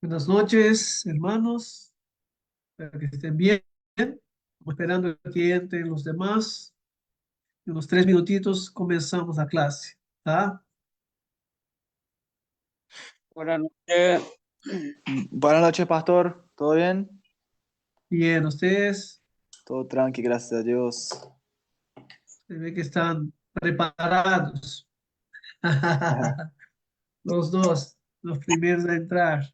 Buenas noches, hermanos. Espero que estén bien. Estamos esperando que entren los demás. En unos 3 minutitos comenzamos la clase. ¿Tá? Buenas noches. Buenas noches, pastor. ¿Todo bien? Bien, ustedes Todo tranqui, gracias a Dios. se ve que están preparados. Ajá. Los dos, los primeros a entrar.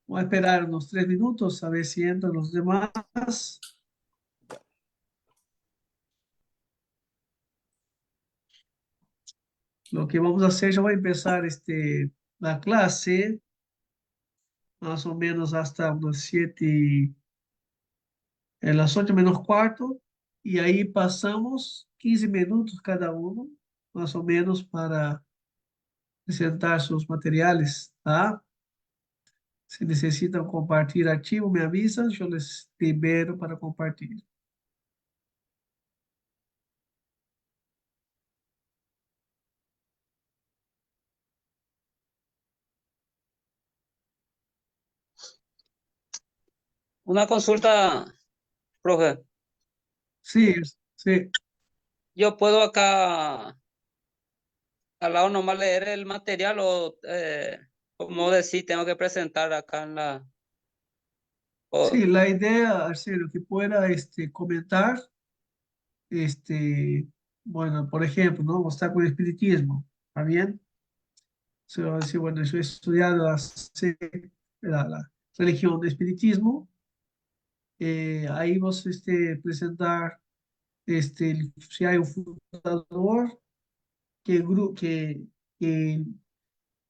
Voy a esperar unos 3 minutos a ver si entran los demás. Lo que vamos a hacer, ya voy a empezar la clase más o menos hasta unas 7, en las 8 menos cuarto, y ahí pasamos 15 minutos cada uno, más o menos, para presentar sus materiales, ¿tá? Si necesitan compartir archivo, me avisan, yo les libero para compartir. Una consulta, profe. Sí, sí, Yo puedo acá al lado nomás leer el material o, como decir, tengo que presentar acá en la... o- sí, la idea, Arcelio, que pueda comentar, este, bueno, por ejemplo, ¿no? Vos está con el espiritismo, ¿está bien? Se va a decir, bueno, yo he estudiado la religión de espiritismo. Ahí vos presentar si hay un fundador, qué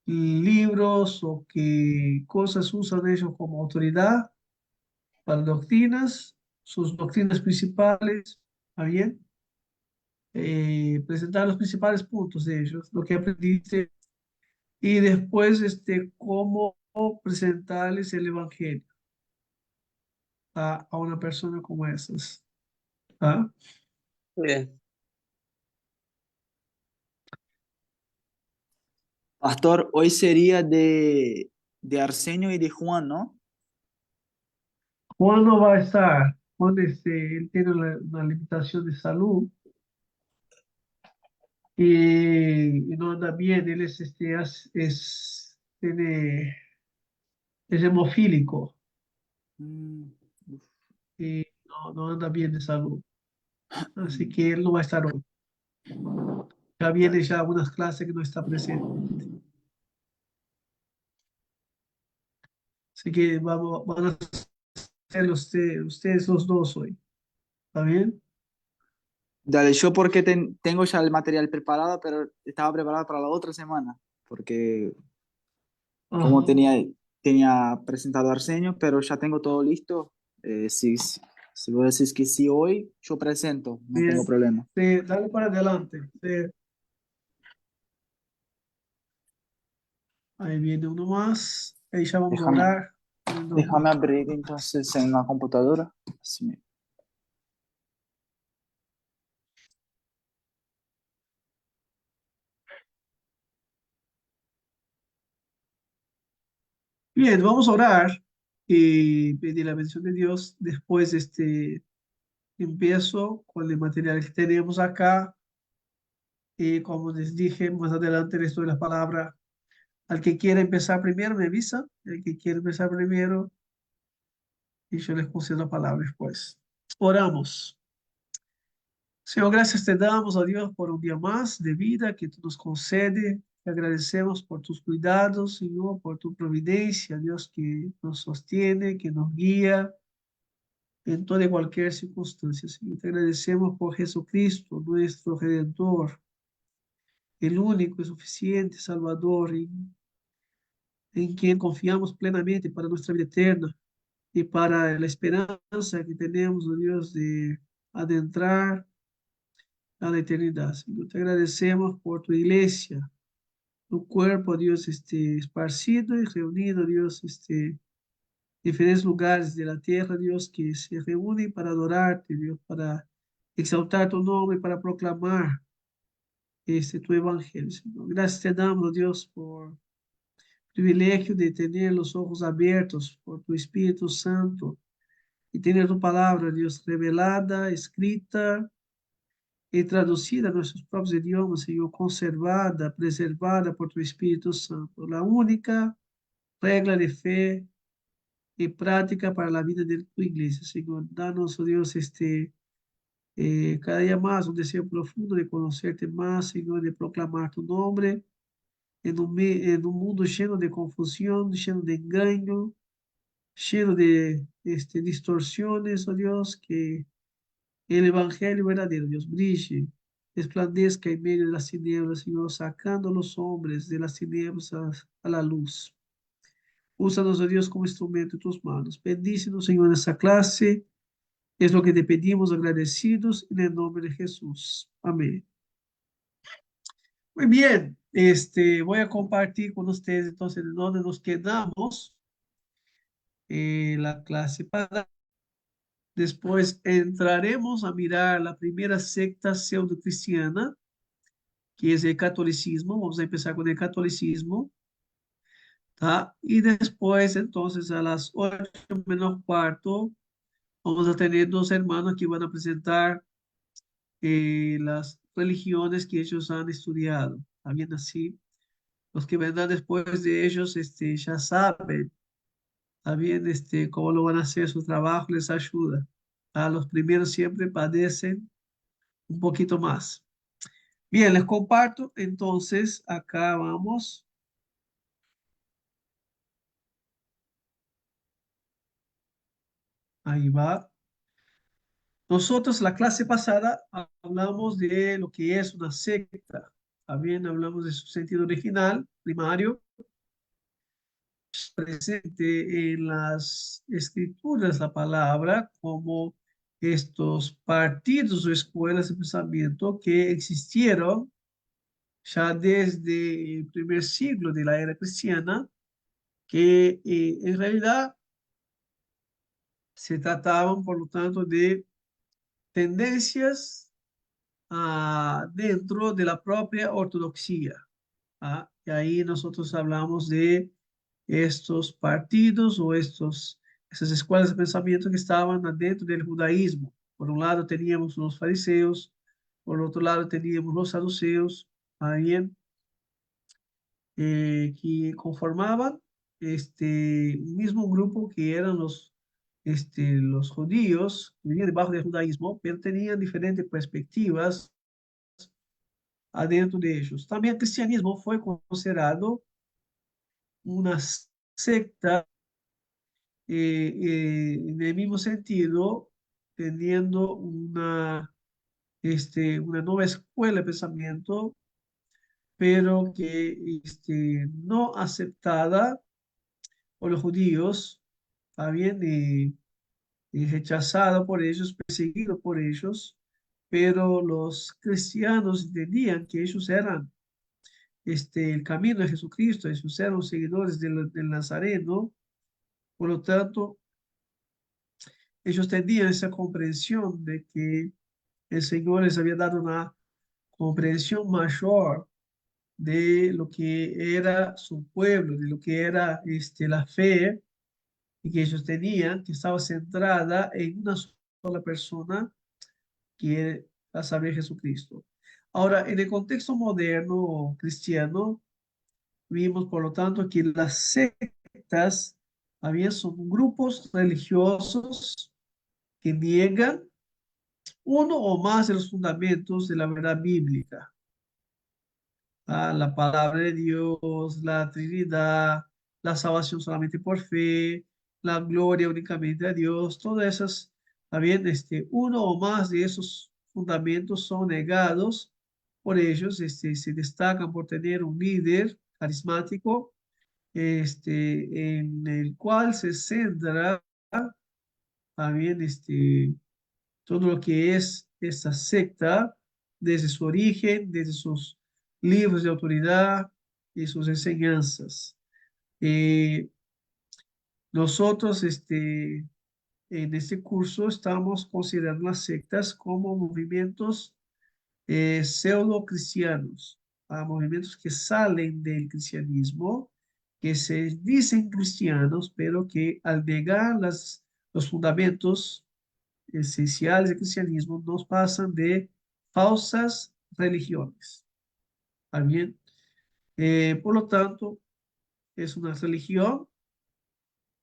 libros o qué cosas usan ellos como autoridad para doctrinas, sus doctrinas principales, ¿está bien? Presentar los principales puntos de ellos, lo que aprendiste, y después cómo presentarles el evangelio a una persona como esas. ¿Ah? Bien. Pastor, hoy sería de Arsenio y de Juan, ¿no? Juan no va a estar. Juan él tiene una limitación de salud y no anda bien. Él es hemofílico Mm, y no anda bien de salud. Así que él no va a estar hoy. Ya viene dale. ya algunas clases que no está presente. Así que van a ser ustedes los dos hoy. ¿Está bien? Dale, yo porque tengo ya el material preparado, pero estaba preparado para la otra semana, porque como Ajá. tenía presentado a Arsenio, pero ya tengo todo listo. Si vos decís que sí hoy, yo presento, no tengo Bien. problema. Sí, dale para adelante. Sí, ahí viene uno más. Ahí ya vamos a Déjame, orar en el nombre déjame de abrir Dios. entonces en la computadora. Así Bien, vamos a orar y pedir la bendición de Dios. Después empiezo con el material que tenemos acá. Y como les dije, más adelante les doy la palabra. Al que quiera empezar primero, me avisa. El que quiera empezar primero, y yo les concedo la palabra después. Oramos. Señor, gracias te damos a Dios por un día más de vida que tú nos concede. Te agradecemos por tus cuidados, Señor, por tu providencia, Dios, que nos sostiene, que nos guía en toda y cualquier circunstancia, Señor. Te agradecemos por Jesucristo, nuestro Redentor, el único y suficiente Salvador, en quien confiamos plenamente para nuestra vida eterna y para la esperanza que tenemos, oh Dios, de adentrar a la eternidad. Señor, te agradecemos por tu iglesia, tu cuerpo, Dios, esparcido y reunido, Dios, diferentes lugares de la tierra, Dios, que se reúnen para adorarte, Dios, para exaltar tu nombre, para proclamar tu evangelio, Señor. Gracias te damos, Dios, por privilegio de tener los ojos abiertos por tu Espíritu Santo y tener tu palabra, Dios, revelada, escrita y traducida a nuestros propios idiomas, Señor, conservada, preservada por tu Espíritu Santo. La única regla de fe y práctica para la vida de tu iglesia, Señor. Danos, oh Dios, cada día más un deseo profundo de conocerte más, Señor, de proclamar tu nombre en un mundo lleno de confusión, lleno de engaño, lleno de distorsiones, oh Dios, que el Evangelio verdadero, Dios, brille, resplandezca en medio de las tinieblas, Señor, sacando a los hombres de las tinieblas a la luz. Úsanos, oh Dios, como instrumento en tus manos. Bendícenos, Señor, en esta clase. Es lo que te pedimos agradecidos en el nombre de Jesús. Amén. Muy bien, voy a compartir con ustedes entonces de dónde nos quedamos la clase para. Después entraremos a mirar la primera secta pseudo-cristiana, que es el catolicismo. Vamos a empezar con el catolicismo, ¿tá? Y después, entonces, a las 8:45, vamos a tener dos hermanos que van a presentar las religiones que ellos han estudiado. También así, los que vendrán después de ellos ya saben, también cómo lo van a hacer, su trabajo les ayuda. A los primeros siempre padecen un poquito más. Bien, les comparto, entonces, acá vamos. Ahí va. Nosotros, la clase pasada, hablamos de lo que es una secta. También hablamos de su sentido original, primario, presente en las escrituras la palabra como estos partidos o escuelas de pensamiento que existieron ya desde el primer siglo de la era cristiana, que en realidad se trataban, por lo tanto, de tendencias dentro de la propia ortodoxia. Y ahí nosotros hablamos de estos partidos o esas escuelas de pensamiento que estaban dentro del judaísmo. Por un lado teníamos los fariseos, por otro lado teníamos los saduceos, ahí, que conformaban este mismo grupo que eran los judíos, que vivían debajo del judaísmo, pero tenían diferentes perspectivas adentro de ellos. También el cristianismo fue considerado una secta en el mismo sentido, teniendo una nueva escuela de pensamiento, pero que no aceptada por los judíos, también rechazada por ellos, perseguido por ellos, pero los cristianos entendían que ellos eran el camino de Jesucristo, ellos eran los seguidores del Nazareno, por lo tanto, ellos tenían esa comprensión de que el Señor les había dado una comprensión mayor de lo que era su pueblo, de lo que era la fe y que ellos tenían, que estaba centrada en una sola persona, que es a saber Jesucristo. Ahora, en el contexto moderno cristiano, vimos por lo tanto que las sectas había son grupos religiosos que niegan uno o más de los fundamentos de la verdad bíblica. La palabra de Dios, la Trinidad, la salvación solamente por fe, la gloria únicamente a Dios, todas esas, también uno o más de esos fundamentos son negados por ellos, se destacan por tener un líder carismático, en el cual se centra también todo lo que es esta secta, desde su origen, desde sus libros de autoridad y sus enseñanzas. Nosotros, en este curso, estamos considerando las sectas como movimientos pseudo cristianos, movimientos que salen del cristianismo que se dicen cristianos, pero que al negar los fundamentos esenciales del cristianismo nos pasan de falsas religiones. ¿Está bien? Por lo tanto, es una religión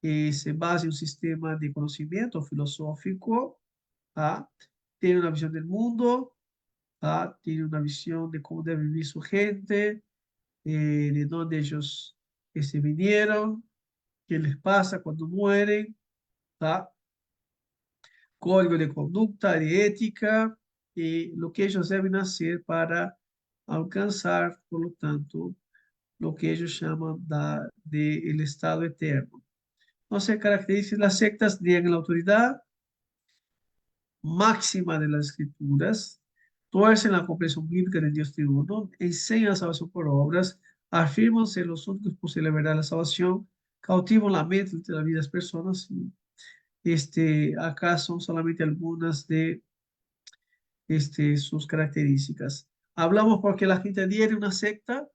que se basa en un sistema de conocimiento filosófico, ¿ah? Tiene una visión del mundo, ¿ah? Tiene una visión de cómo debe vivir su gente, de dónde ellos se vinieron, qué les pasa cuando mueren, ¿ah? Código de conducta, de ética, y lo que ellos deben hacer para alcanzar, por lo tanto, lo que ellos llaman de el estado eterno. No se caracterizan las sectas, niegan la autoridad máxima de las escrituras, tuercen la comprensión bíblica del Dios triuno, enseñan la salvación por obras, afirman ser los únicos posibles de verdad de la salvación, cautivan la mente de la vida de las personas. Acá son solamente algunas de sus características. Hablamos porque la gente adhiere a una secta,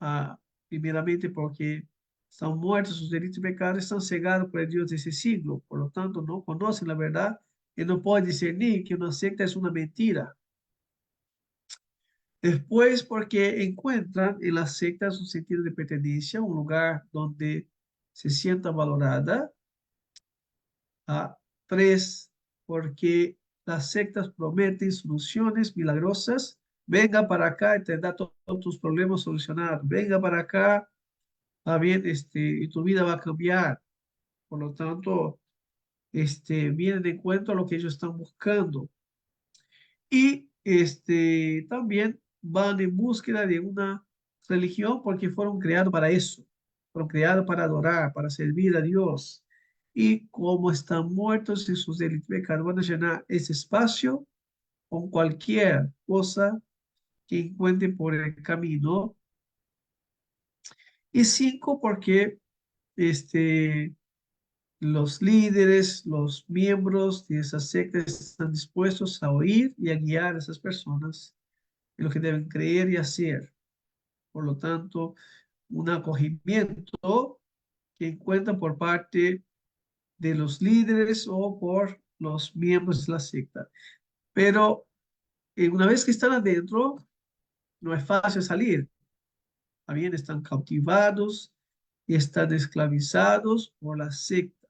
ah, primeramente porque están muertos, sus delitos y pecados están cegados por el Dios de ese siglo, por lo tanto no conocen la verdad y no pueden discernir que una secta es una mentira. Después, porque encuentran en las sectas un sentido de pertenencia, un lugar donde se sienta valorada. A tres, porque las sectas prometen soluciones milagrosas. Venga para acá y tendrá todos tus problemas solucionados. Venga para acá, va bien, y tu vida va a cambiar. Por lo tanto, vienen de encuentro a lo que ellos están buscando. Y también van en búsqueda de una religión porque fueron creados para eso. Fueron creados para adorar, para servir a Dios. Y como están muertos en sus delitos y pecados, van a llenar ese espacio con cualquier cosa que encuentren por el camino. Y cinco, porque los líderes, los miembros de esas sectas están dispuestos a oír y a guiar a esas personas en lo que deben creer y hacer. Por lo tanto, un acogimiento que encuentran por parte de los líderes o por los miembros de la secta. Pero una vez que están adentro, no es fácil salir. También están cautivados y están esclavizados por la secta.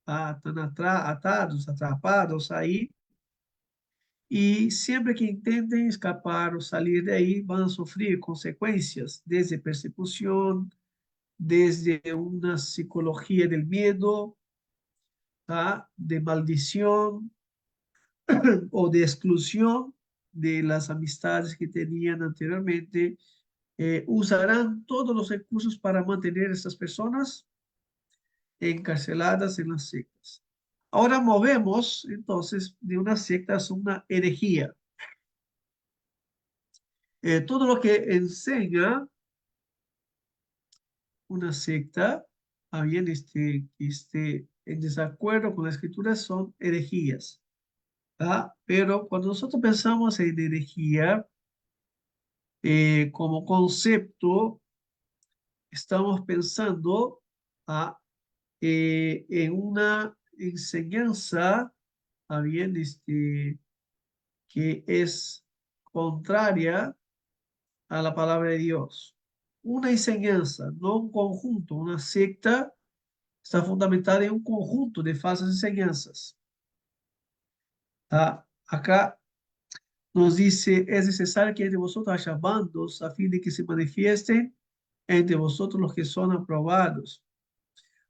Están atados, atrapados ahí. Y siempre que intenten escapar o salir de ahí, van a sufrir consecuencias, desde persecución, desde una psicología del miedo, de maldición o de exclusión de las amistades que tenían anteriormente. Usarán todos los recursos para mantener a estas personas encarceladas en las sectas. Ahora movemos entonces de una secta a una herejía. Todo lo que enseña una secta, bien, que esté en desacuerdo con la escritura, son herejías. Pero cuando nosotros pensamos en herejía como concepto, estamos pensando en una enseñanza, bien, que es contraria a la palabra de Dios. Una enseñanza, no un conjunto. Una secta está fundamentada en un conjunto de falsas enseñanzas. Acá nos dice, es necesario que entre vosotros haya bandos a fin de que se manifiesten entre vosotros los que son aprobados.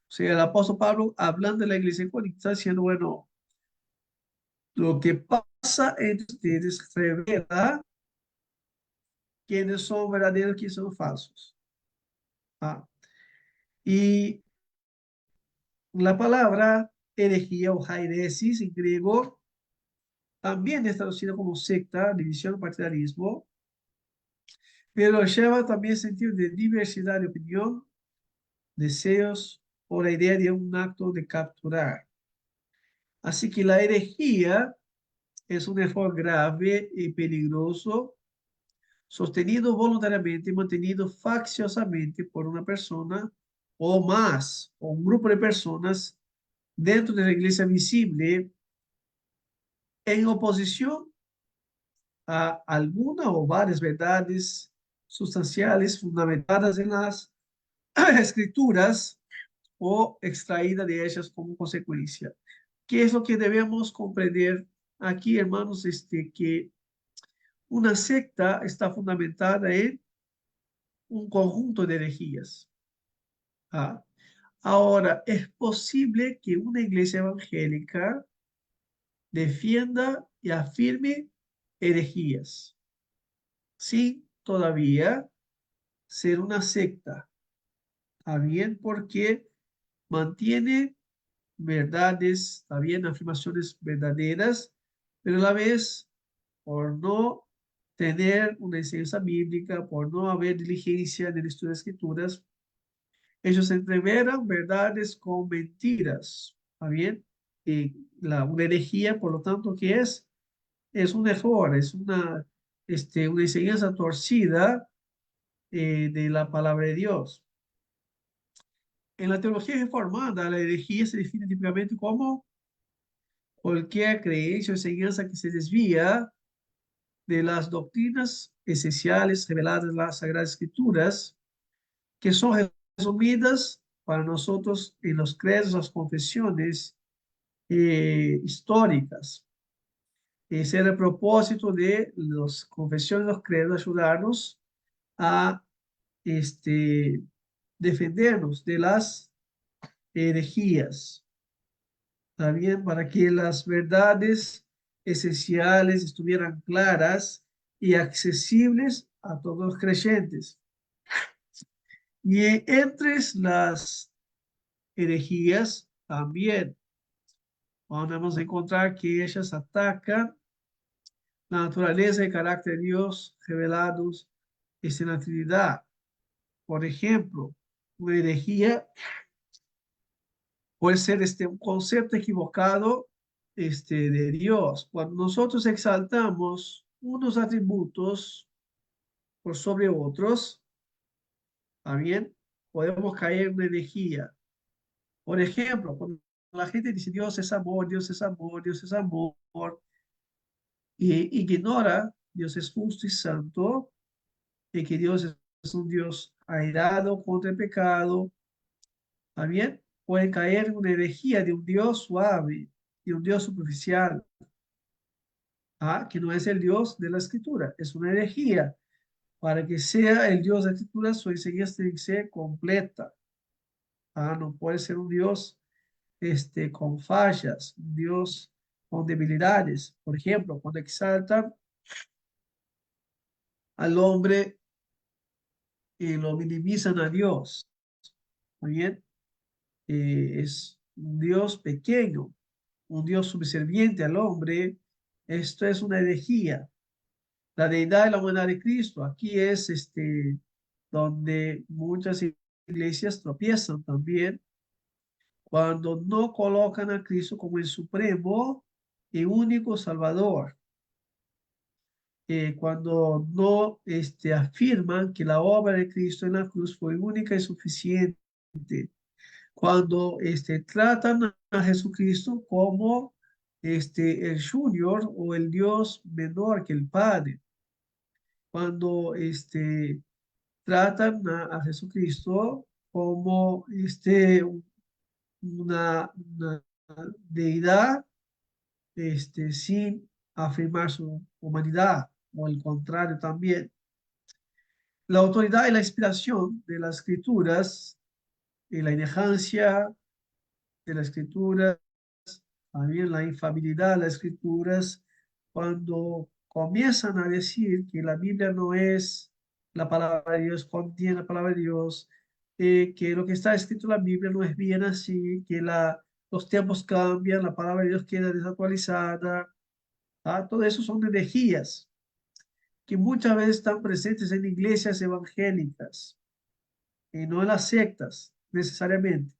O sea, el apóstol Pablo, hablando de la iglesia en Corinto, está diciendo, bueno, lo que pasa entre ustedes revela quiénes son verdaderos y quiénes son falsos. Y la palabra herejía o jairesis en griego también es traducida como secta, división, partidarismo, pero lleva también sentido de diversidad de opinión, deseos o la idea de un acto de capturar. Así que la herejía es un error grave y peligroso sostenido voluntariamente y mantenido facciosamente por una persona o más, o un grupo de personas dentro de la iglesia visible en oposición a alguna o varias verdades sustanciales fundamentadas en las escrituras o extraída de ellas como consecuencia. ¿Qué es lo que debemos comprender aquí, hermanos? Que una secta está fundamentada en un conjunto de herejías. ¿Ah? Ahora, es posible que una iglesia evangélica defienda y afirme herejías, sin todavía ser una secta. ¿Está bien? Porque mantiene verdades, está bien, afirmaciones verdaderas, pero a la vez, por no tener una enseñanza bíblica, por no haber diligencia en el estudio de escrituras, ellos entreveran verdades con mentiras, ¿está bien? Y una herejía, por lo tanto, ¿qué es? Es un error, es una enseñanza torcida de la palabra de Dios. En la teología reformada, la herejía se define típicamente como cualquier creencia o enseñanza que se desvía de las doctrinas esenciales reveladas en las Sagradas Escrituras, que son resumidas para nosotros en los credos, las confesiones históricas. Ese era el propósito de las confesiones, los credos, ayudarnos a defendernos de las herejías. También para que las verdades esenciales estuvieran claras y accesibles a todos los creyentes. Y entre las herejías también vamos a encontrar que ellas atacan la naturaleza y carácter de Dios revelados en la Trinidad. Por ejemplo, una herejía puede ser un concepto equivocado de Dios. Cuando nosotros exaltamos unos atributos por sobre otros, también podemos caer en una herejía. Por ejemplo, cuando la gente dice Dios es amor, Dios es amor, Dios es amor, y ignora Dios es justo y santo, y que Dios es un Dios airado contra el pecado, también puede caer en una herejía de un Dios suave, de un Dios superficial, que no es el Dios de la Escritura, es una herejía. Para que sea el Dios de la Escritura, su enseñanza tiene que ser completa. No puede ser un Dios con fallas, un Dios con debilidades. Por ejemplo, cuando exaltan al hombre y lo minimizan a Dios, ¿muy bien? Es un Dios pequeño, un Dios subserviente al hombre. Esto es una herejía. La deidad y la humanidad de Cristo. Aquí es donde muchas iglesias tropiezan también cuando no colocan a Cristo como el supremo y único Salvador. Cuando no afirman que la obra de Cristo en la cruz fue única y suficiente. Cuando tratan a Jesucristo como el junior o el Dios menor que el Padre. Cuando tratan a Jesucristo como una deidad sin afirmar su humanidad, o el contrario también. La autoridad y la inspiración de las escrituras y la inerrancia de las escrituras, también la infabilidad de las escrituras, cuando comienzan a decir que la Biblia no es la palabra de Dios, contiene la palabra de Dios, que lo que está escrito en la Biblia no es bien así, que los tiempos cambian, la palabra de Dios queda desactualizada. Todo eso son herejías que muchas veces están presentes en iglesias evangélicas y no en las sectas necesariamente.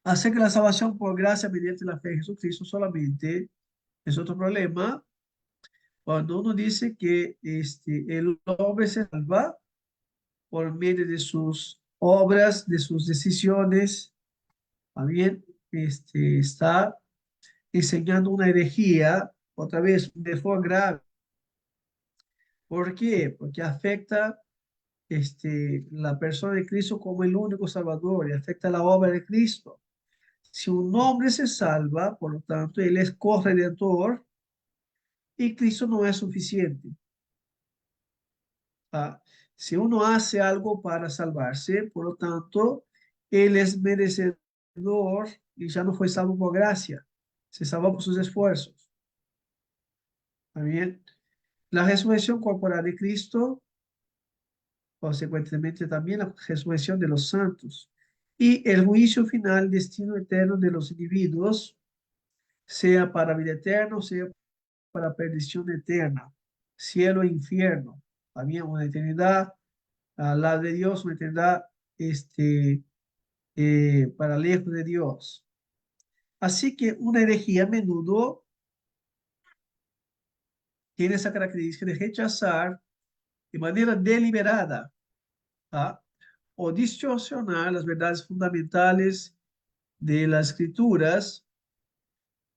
Hace que la salvación por gracia mediante la fe en Jesucristo solamente es otro problema, Cuando uno dice que el hombre se salva por medio de sus obras, de sus decisiones, también está enseñando una herejía, otra vez, de forma grave. ¿Por qué? Porque afecta la persona de Cristo como el único Salvador y afecta la obra de Cristo. Si un hombre se salva, por lo tanto, él es corredentor y Cristo no es suficiente. ¿Ah? Si uno hace algo para salvarse, por lo tanto, él es merecedor y ya no fue salvo por gracia, se salvó por sus esfuerzos. ¿Está bien? La resurrección corporal de Cristo, consecuentemente también la resurrección de los santos y el juicio final, destino eterno de los individuos, sea para vida eterna, sea para perdición eterna, cielo e infierno, también una eternidad al lado de Dios, una eternidad para lejos de Dios. Así que una herejía a menudo tiene esa característica de rechazar de manera deliberada, ¿tá? O distorsionar las verdades fundamentales de las escrituras,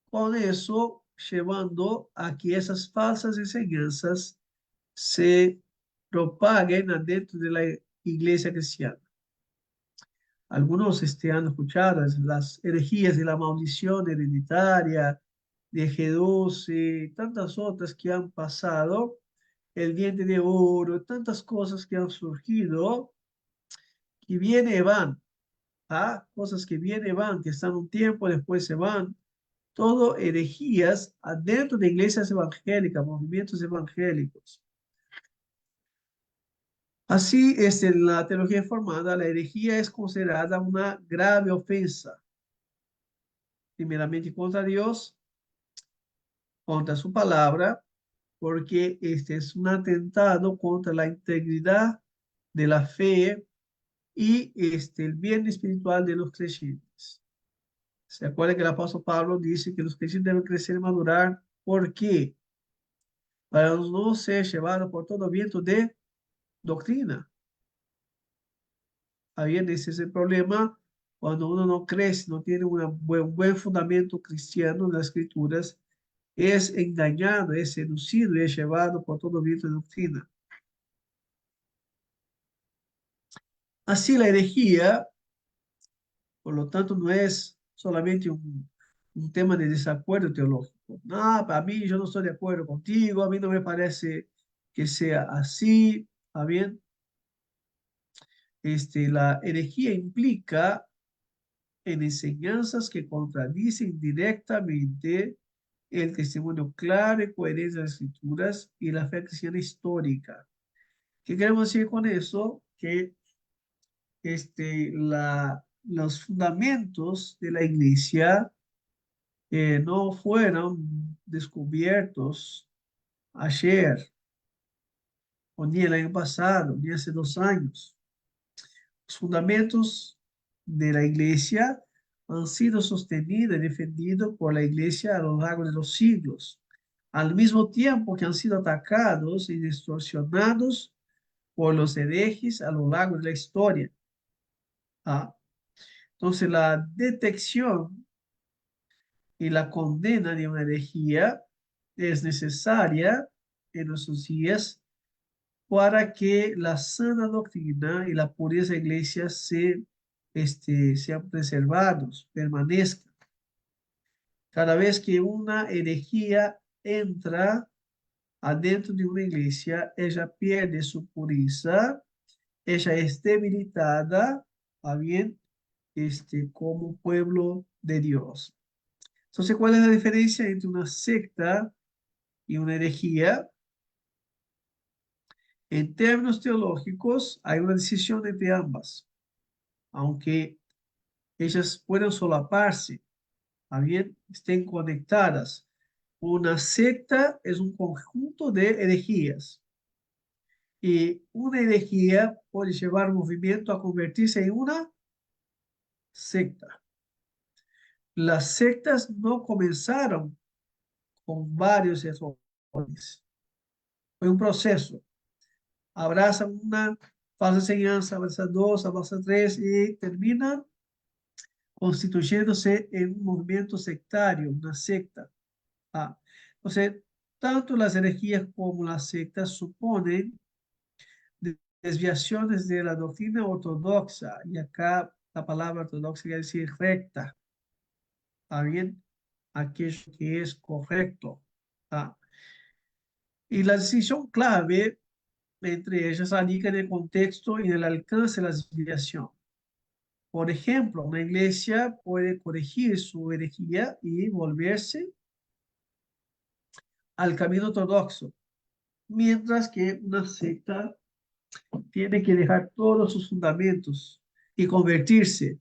con eso llevando a que esas falsas enseñanzas se propaguen adentro de la iglesia cristiana. Algunos han escuchado las herejías de la maldición hereditaria, de G12, tantas otras que han pasado, el diente de oro, tantas cosas que han surgido, que vienen y van, ¿ah? Cosas que vienen y van, que están un tiempo, después se van. Todo herejías adentro de iglesias evangélicas, movimientos evangélicos. Así, en la teología reformada, la herejía es considerada una grave ofensa, primeramente contra Dios, contra su palabra, porque este es un atentado contra la integridad de la fe y el bien espiritual de los creyentes. ¿Se acuerda que el apóstol Pablo dice que los creyentes deben crecer y madurar? ¿Por qué? Para no ser llevados por todo viento de doctrina. Ahí ese es el problema cuando uno no crece, no tiene un buen fundamento cristiano en las escrituras, es engañado, es seducido y es llevado por todo viento de doctrina. Así la herejía, por lo tanto, no es solamente un tema de desacuerdo teológico. No, para mí yo no estoy de acuerdo contigo, a mí no me parece que sea así, ¿está bien? La herejía implica en enseñanzas que contradicen directamente el testimonio claro y coherente de las escrituras y la fe cristiana histórica. ¿Qué queremos decir con eso? Que los fundamentos de la iglesia no fueron descubiertos ayer, o ni el año pasado, ni hace 2 años. Los fundamentos de la iglesia han sido sostenidos y defendidos por la iglesia a lo largo de los siglos, al mismo tiempo que han sido atacados y distorsionados por los herejes a lo largo de la historia. ¿Ah? Entonces, la detección y la condena de una herejía es necesaria en nuestros días para que la sana doctrina y la pureza de la iglesia sean preservados, permanezcan. Cada vez que una herejía entra adentro de una iglesia, ella pierde su pureza, ella es debilitada, ¿va bien? Como pueblo de Dios. Entonces, ¿cuál es la diferencia entre una secta y una herejía? En términos teológicos, hay una decisión entre ambas, aunque ellas puedan solaparse, ¿está bien? Estén conectadas. Una secta es un conjunto de herejías y una herejía puede llevar un movimiento a convertirse en una secta. Las sectas no comenzaron con varios errores. Fue un proceso. Abrazan una falsa enseñanza, abrazan dos, abrazan tres y terminan constituyéndose en un movimiento sectario, una secta. Ah, entonces, tanto las herejías como las sectas suponen desviaciones de la doctrina ortodoxa, y acá la palabra ortodoxa quiere decir recta, ¿está bien? Aquello que es correcto. ¿Tá? Y la decisión clave entre ellas radica en el contexto y en el alcance de la desviación. Por ejemplo, una iglesia puede corregir su herejía y volverse al camino ortodoxo, mientras que una secta tiene que dejar todos sus fundamentos y convertirse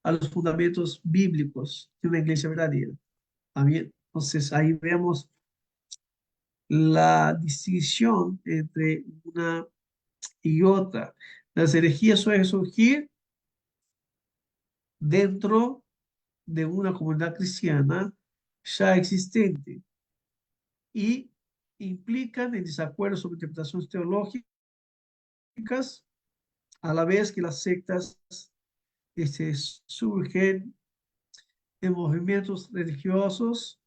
a los fundamentos bíblicos de una iglesia verdadera. ¿También? Entonces ahí vemos la distinción entre una y otra. Las herejías suelen surgir dentro de una comunidad cristiana ya existente y implican el desacuerdo sobre interpretaciones teológicas, a la vez que las sectas surgen de movimientos religiosos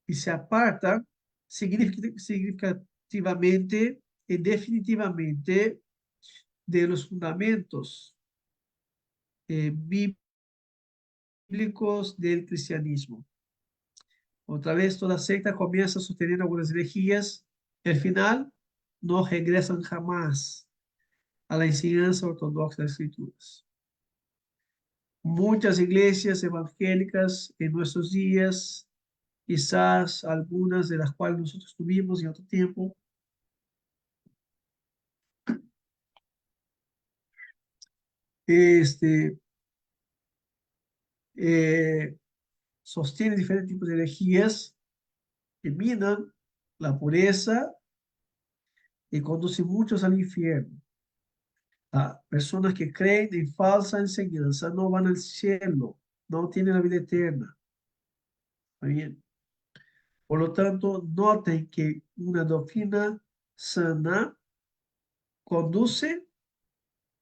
y se apartan significativamente y definitivamente de los fundamentos bíblicos del cristianismo. Otra vez, toda secta comienza a sostener algunas herejías. Al final, no regresan jamás a la enseñanza ortodoxa de las Escrituras. Muchas iglesias evangélicas en nuestros días, quizás algunas de las cuales nosotros tuvimos en otro tiempo, este, eh, sostienen diferentes tipos de herejías que minan la pureza y conducen muchos al infierno. Personas que creen en falsa enseñanza no van al cielo, no tienen la vida eterna. ¿Está bien? Por lo tanto, noten que una doctrina sana conduce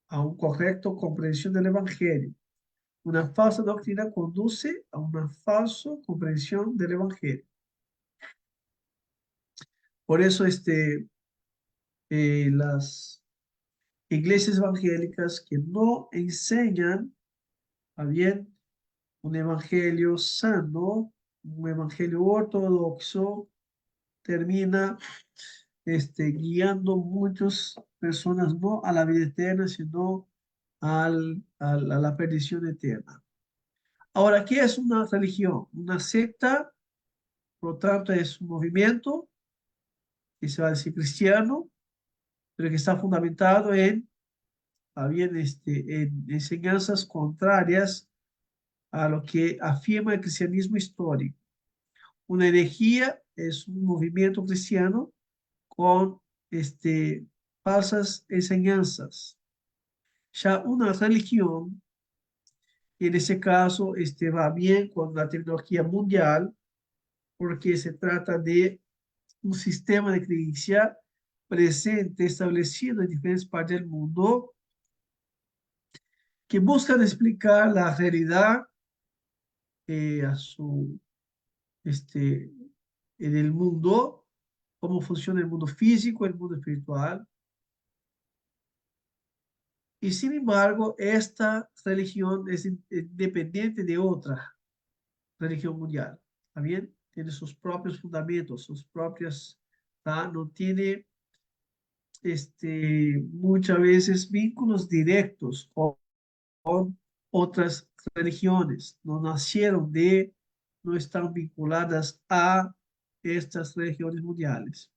a una correcta comprensión del Evangelio. Una falsa doctrina conduce a una falsa comprensión del Evangelio. Por eso las iglesias evangélicas que no enseñan a bien un evangelio sano, un evangelio ortodoxo, termina guiando muchas personas no a la vida eterna, sino a la perdición eterna. Ahora, ¿qué es una religión? Una secta, por lo tanto, es un movimiento que se va a decir cristiano, pero que está fundamentado bien, en enseñanzas contrarias a lo que afirma el cristianismo histórico. Una herejía es un movimiento cristiano con falsas enseñanzas. Ya una religión, en ese caso, va bien con la tecnología mundial, porque se trata de un sistema de creencia presente, establecido en diferentes partes del mundo, que buscan explicar la realidad a su, en el mundo, cómo funciona el mundo físico, el mundo espiritual. Y sin embargo, esta religión es independiente de otra religión mundial. ¿Está bien? Tiene sus propios fundamentos, sus propias, ¿tá? No tiene muchas veces vínculos directos con otras religiones. No nacieron no están vinculadas a estas religiones mundiales.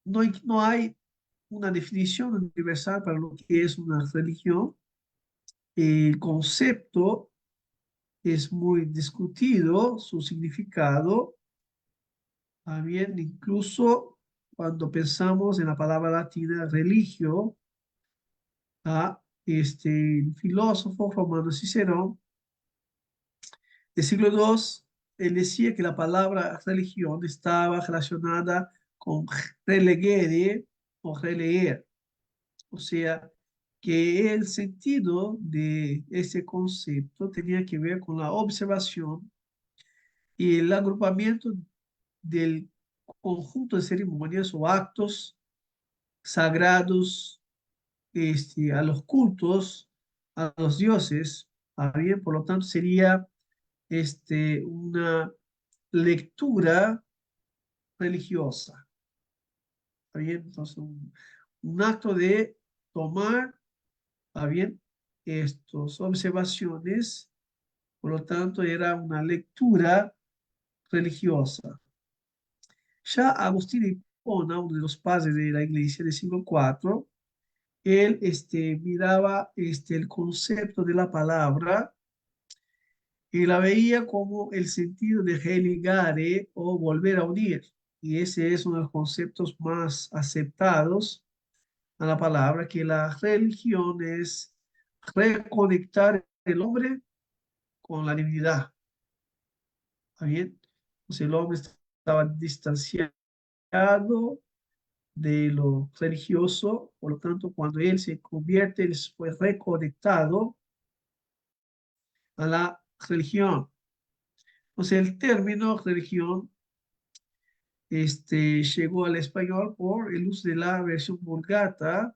No hay una definición universal para lo que es una religión. El concepto es muy discutido, su significado, también incluso cuando pensamos en la palabra latina religio, el filósofo romano Cicerón del siglo II él decía que la palabra religión estaba relacionada con relegere o releer. O sea, que el sentido de ese concepto tenía que ver con la observación y el agrupamiento del conjunto de ceremonias o actos sagrados a los cultos, a los dioses. Bien, por lo tanto, sería una lectura religiosa. ¿Está bien? Entonces, un acto de tomar, ¿está bien? Estas observaciones, por lo tanto, era una lectura religiosa. Ya Agustín de Hipona, uno de los padres de la iglesia del siglo IV, él miraba el concepto de la palabra y la veía como el sentido de religare o volver a unir. Y ese es uno de los conceptos más aceptados a la palabra, que la religión es reconectar el hombre con la divinidad. ¿Está bien? Entonces el hombre estaba distanciado de lo religioso, por lo tanto, cuando él se convierte, él fue reconectado a la religión. Entonces el término religión llegó al español por el uso de la versión vulgata,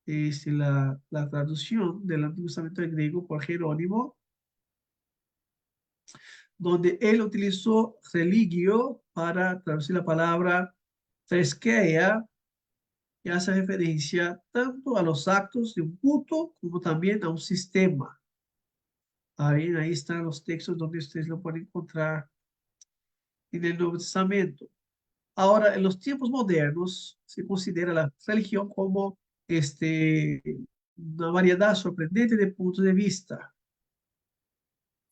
la traducción del Antiguo Testamento en griego por Jerónimo, donde él utilizó religio para traducir la palabra theskeia, que hace referencia tanto a los actos de un culto como también a un sistema. Ahí están los textos donde ustedes lo pueden encontrar en el Nuevo Testamento. Ahora, en los tiempos modernos, se considera la religión como una variedad sorprendente de puntos de vista.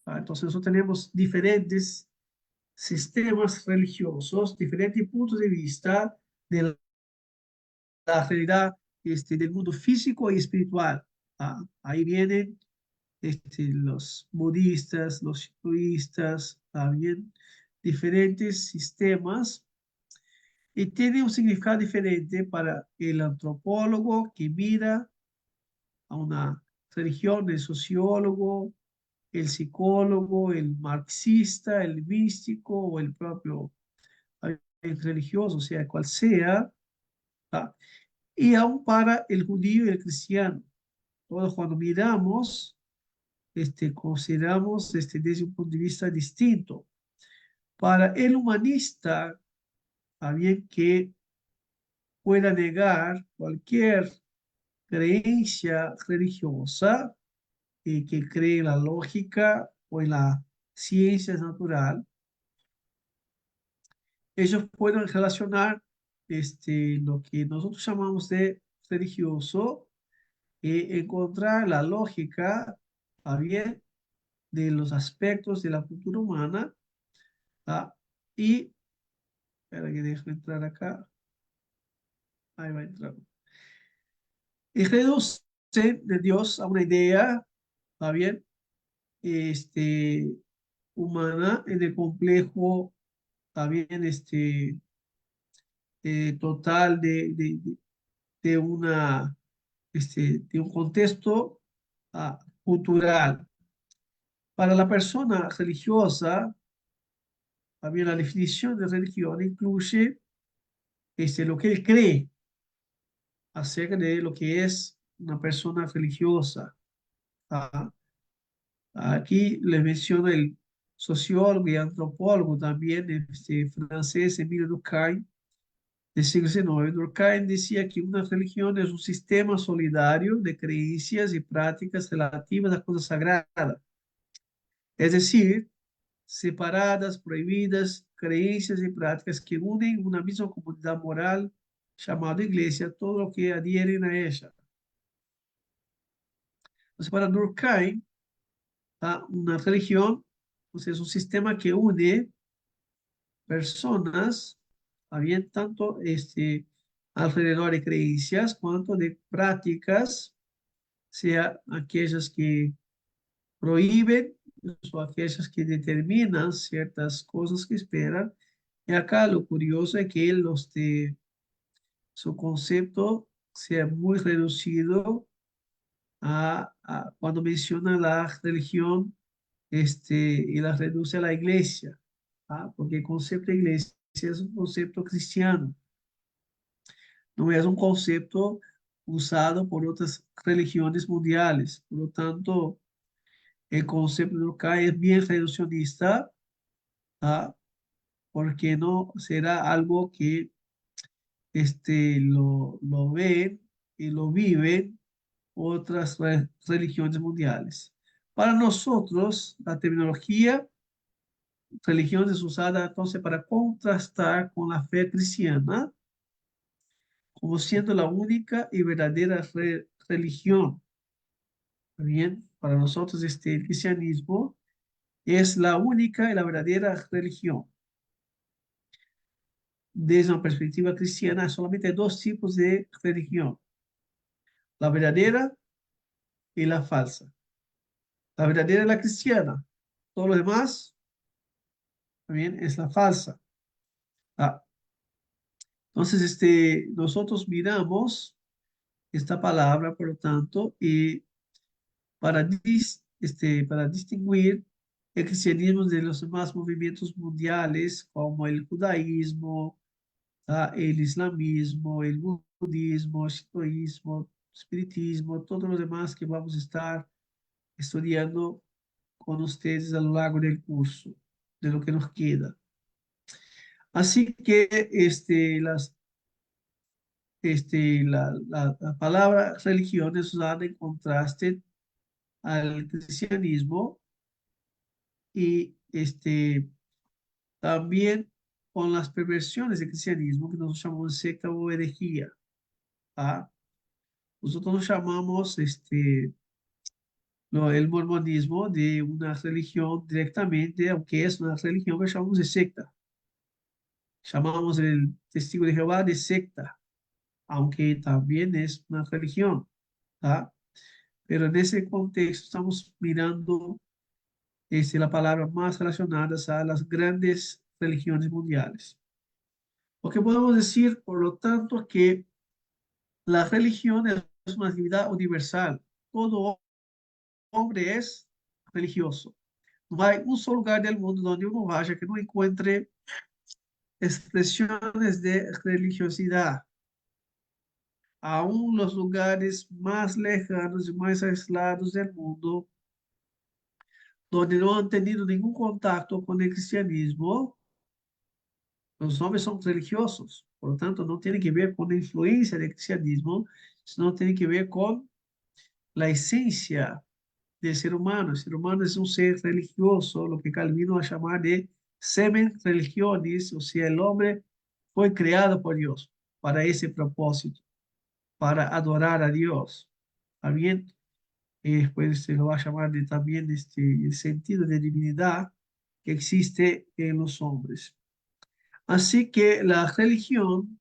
Entonces, nosotros tenemos diferentes sistemas religiosos, diferentes puntos de vista de la realidad del mundo físico y espiritual. Ahí vienen los budistas, los hinduistas, también diferentes sistemas y tiene un significado diferente para el antropólogo que mira a una religión, el sociólogo, el psicólogo, el marxista, el místico o el propio el religioso, sea cual sea, ¿tá? Y aún para el judío y el cristiano. Todos cuando miramos, consideramos desde un punto de vista distinto. Para el humanista, bien que pueda negar cualquier creencia religiosa que cree en la lógica o en la ciencia natural, ellos pueden relacionar lo que nosotros llamamos de religioso y encontrar la lógica bien de los aspectos de la cultura humana. ¿Ah? Y, espera que dejo entrar acá, ahí va a entrar. Y reduce de Dios a una idea, ¿está bien? Humana en el complejo, ¿está bien? Total de una, de un contexto cultural. Para la persona religiosa, también la definición de religión incluye lo que él cree acerca de lo que es una persona religiosa. Ah, Aquí les menciono el sociólogo y antropólogo también, francés Emile Durkheim, del siglo XIX. Durkheim decía que una religión es un sistema solidario de creencias y prácticas relativas a cosas sagradas, es decir, separadas, prohibidas, creencias y prácticas que unen una misma comunidad moral llamada iglesia, todo lo que adhieren a ella. Entonces, para Durkheim, una religión es un sistema que une personas, bien tanto alrededor de creencias cuanto de prácticas, sea aquellas que prohíben o aquellas que determinan ciertas cosas que esperan. Y acá lo curioso es que su concepto sea muy reducido cuando menciona la religión y la reduce a la iglesia, porque el concepto de iglesia es un concepto cristiano, no es un concepto usado por otras religiones mundiales. Por lo tanto, el concepto de acá es bien reduccionista, ¿ah? Porque no será algo que lo ven y lo viven otras religiones mundiales. Para nosotros, la terminología religión es usada entonces para contrastar con la fe cristiana como siendo la única y verdadera religión. Bien, para nosotros el cristianismo es la única y la verdadera religión. Desde una perspectiva cristiana, solamente hay dos tipos de religión: la verdadera y la falsa. La verdadera es la cristiana, todo lo demás también es la falsa. Ah, entonces, nosotros miramos esta palabra, por lo tanto, y para distinguir el cristianismo de los demás movimientos mundiales, como el judaísmo, el islamismo, el budismo, el shintoísmo, espiritismo, todos los demás que vamos a estar estudiando con ustedes a lo largo del curso, de lo que nos queda. Así que la palabra religión es usada en contraste al cristianismo y también con las perversiones del cristianismo que nosotros llamamos de secta o herejía. ¿Ah? Nosotros nos llamamos el mormonismo de una religión directamente, aunque es una religión, pero llamamos de secta. Llamamos el testigo de Jehová de secta, aunque también es una religión. ¿Ah? Pero en ese contexto estamos mirando la palabra más relacionadas a las grandes religiones mundiales. Lo que podemos decir, por lo tanto, que la religión es una actividad universal. Todo hombre es religioso. No hay un solo lugar del mundo donde uno vaya que no encuentre expresiones de religiosidad. Aún los lugares más lejanos y más aislados del mundo, donde no han tenido ningún contacto con el cristianismo, los hombres son religiosos. Por lo tanto, no tiene que ver con la influencia del cristianismo, sino tiene que ver con la esencia del ser humano. El ser humano es un ser religioso, lo que Calvino va a llamar de semen religionis, o sea, el hombre fue creado por Dios para ese propósito, para adorar a Dios. ¿Está bien? Y después se lo va a llamar también el sentido de divinidad que existe en los hombres. Así que la religión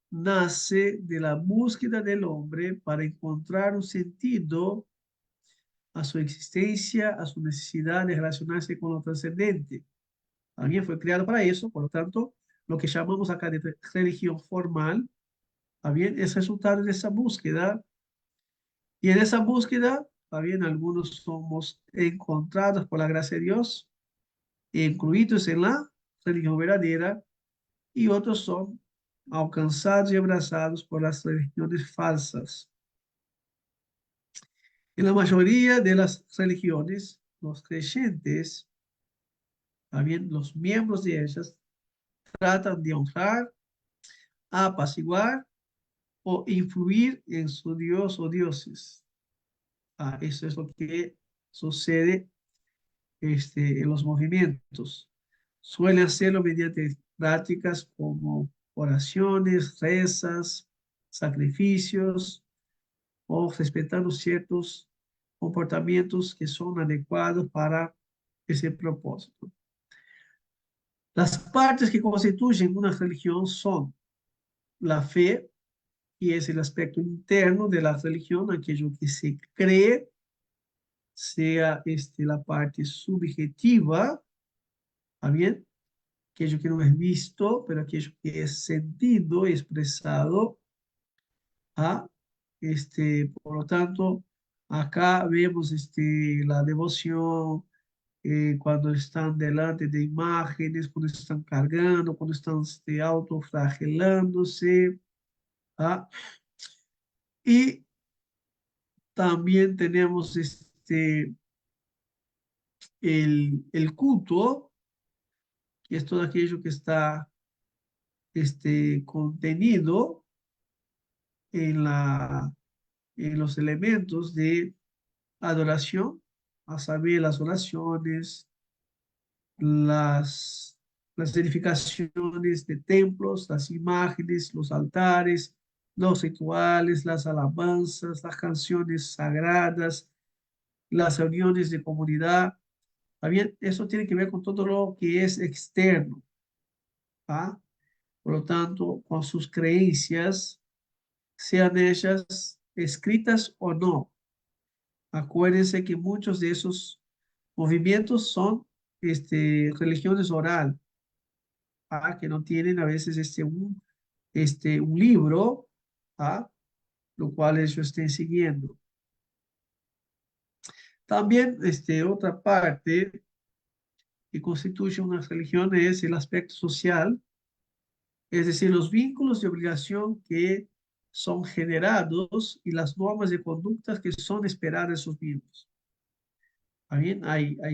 nace de la búsqueda del hombre para encontrar un sentido a su existencia, a su necesidad de relacionarse con lo trascendente. También fue creado para eso, por lo tanto, lo que llamamos acá de religión formal, también es resultado de esa búsqueda. Y en esa búsqueda, también algunos somos encontrados por la gracia de Dios, incluidos en la religión verdadera, y otros son alcanzados y abrazados por las religiones falsas. En la mayoría de las religiones, los creyentes, también los miembros de ellas, tratan de honrar, apaciguar o influir en su dios o dioses. Eso es lo que sucede en los movimientos. Suele hacerlo mediante prácticas como oraciones, rezas, sacrificios o respetando ciertos comportamientos que son adecuados para ese propósito. Las partes que constituyen una religión son la fe, y es el aspecto interno de la religión, aquello que se cree, sea la parte subjetiva, ¿está bien? Aquello que no es visto, pero aquello que es sentido y expresado. ¿Ah? Por lo tanto, acá vemos la devoción cuando están delante de imágenes, cuando están cargando, cuando están autoflagelándose. ¿Ah? Y también tenemos el culto, que es todo aquello que está contenido en, en los elementos de adoración, a saber, las oraciones, las, las edificaciones de templos, las imágenes, los altares, los rituales, las alabanzas, las canciones sagradas, las reuniones de comunidad. ¿Está bien? Eso tiene que ver con todo lo que es externo. ¿Ah? Por lo tanto, con sus creencias, sean ellas escritas o no. Acuérdense que muchos de esos movimientos son religiones oral, ¿ah? Que no tienen a veces un libro, ¿ah? Lo cual ellos estén siguiendo. También otra parte que constituye una religión es el aspecto social, es decir, los vínculos de obligación que son generados y las normas de conductas que son esperadas de sus miembros. También hay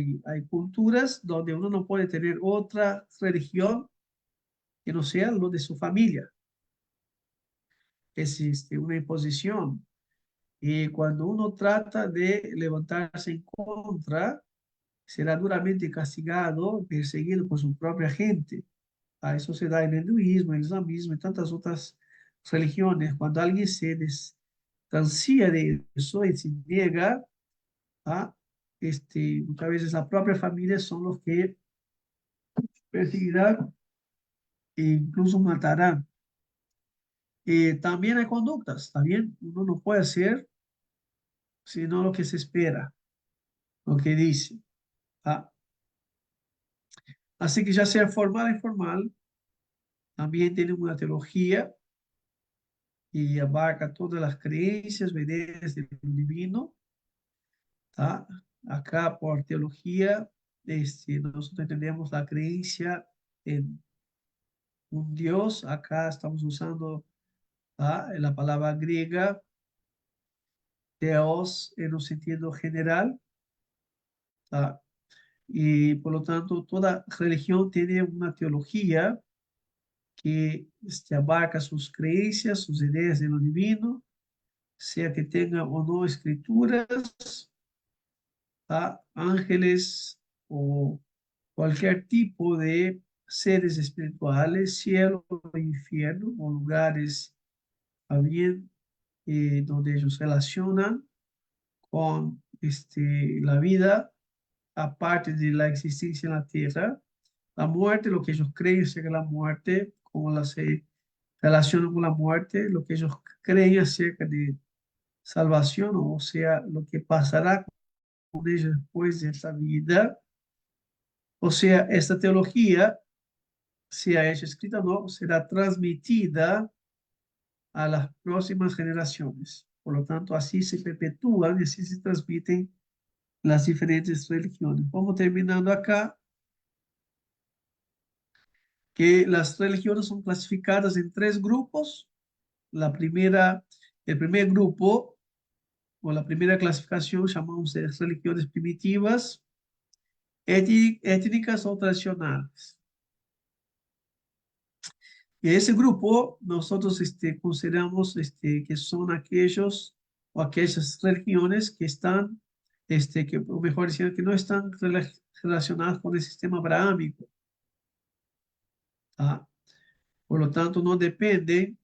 culturas donde uno no puede tener otra religión que no sea lo de su familia. Es una imposición. Y cuando uno trata de levantarse en contra, será duramente castigado, perseguido por su propia gente. A eso se da en el hinduismo, el islamismo y tantas otras religiones. Cuando alguien se distancia de eso y se niega a, muchas veces la propia familia son los que perseguirán e incluso matarán. También hay conductas, también uno no puede hacer sino lo que se espera, lo que dice. ¿Ah? Así que ya sea formal o informal, también tiene una teología y abarca todas las creencias, ideas del divino. ¿Ah? Acá por teología, nosotros entendemos la creencia en un Dios. Acá estamos usando la palabra griega, Theos, en un sentido general. ¿Ah? Y por lo tanto, toda religión tiene una teología que abarca sus creencias, sus ideas de lo divino, sea que tenga o no escrituras, ángeles o cualquier tipo de seres espirituales, cielo o infierno, o lugares también donde ellos relacionan con la vida, aparte de la existencia en la tierra, la muerte, lo que ellos creen acerca de la muerte, cómo la se relaciona con la muerte, lo que ellos creen acerca de salvación, o sea, lo que pasará con ellos después de esta vida. O sea, esta teología, sea ella escrita o no, será transmitida a las próximas generaciones. Por lo tanto, así se perpetúan y así se transmiten las diferentes religiones. Vamos terminando acá, que las religiones son clasificadas en tres grupos. El primer grupo o la primera clasificación llamamos de religiones primitivas, étnicas o tradicionales. Y ese grupo nosotros consideramos que son aquellos o aquellas religiones que están, o mejor diciendo, que no están relacionadas con el sistema abrahámico. ¿Ah? Por lo tanto, no depende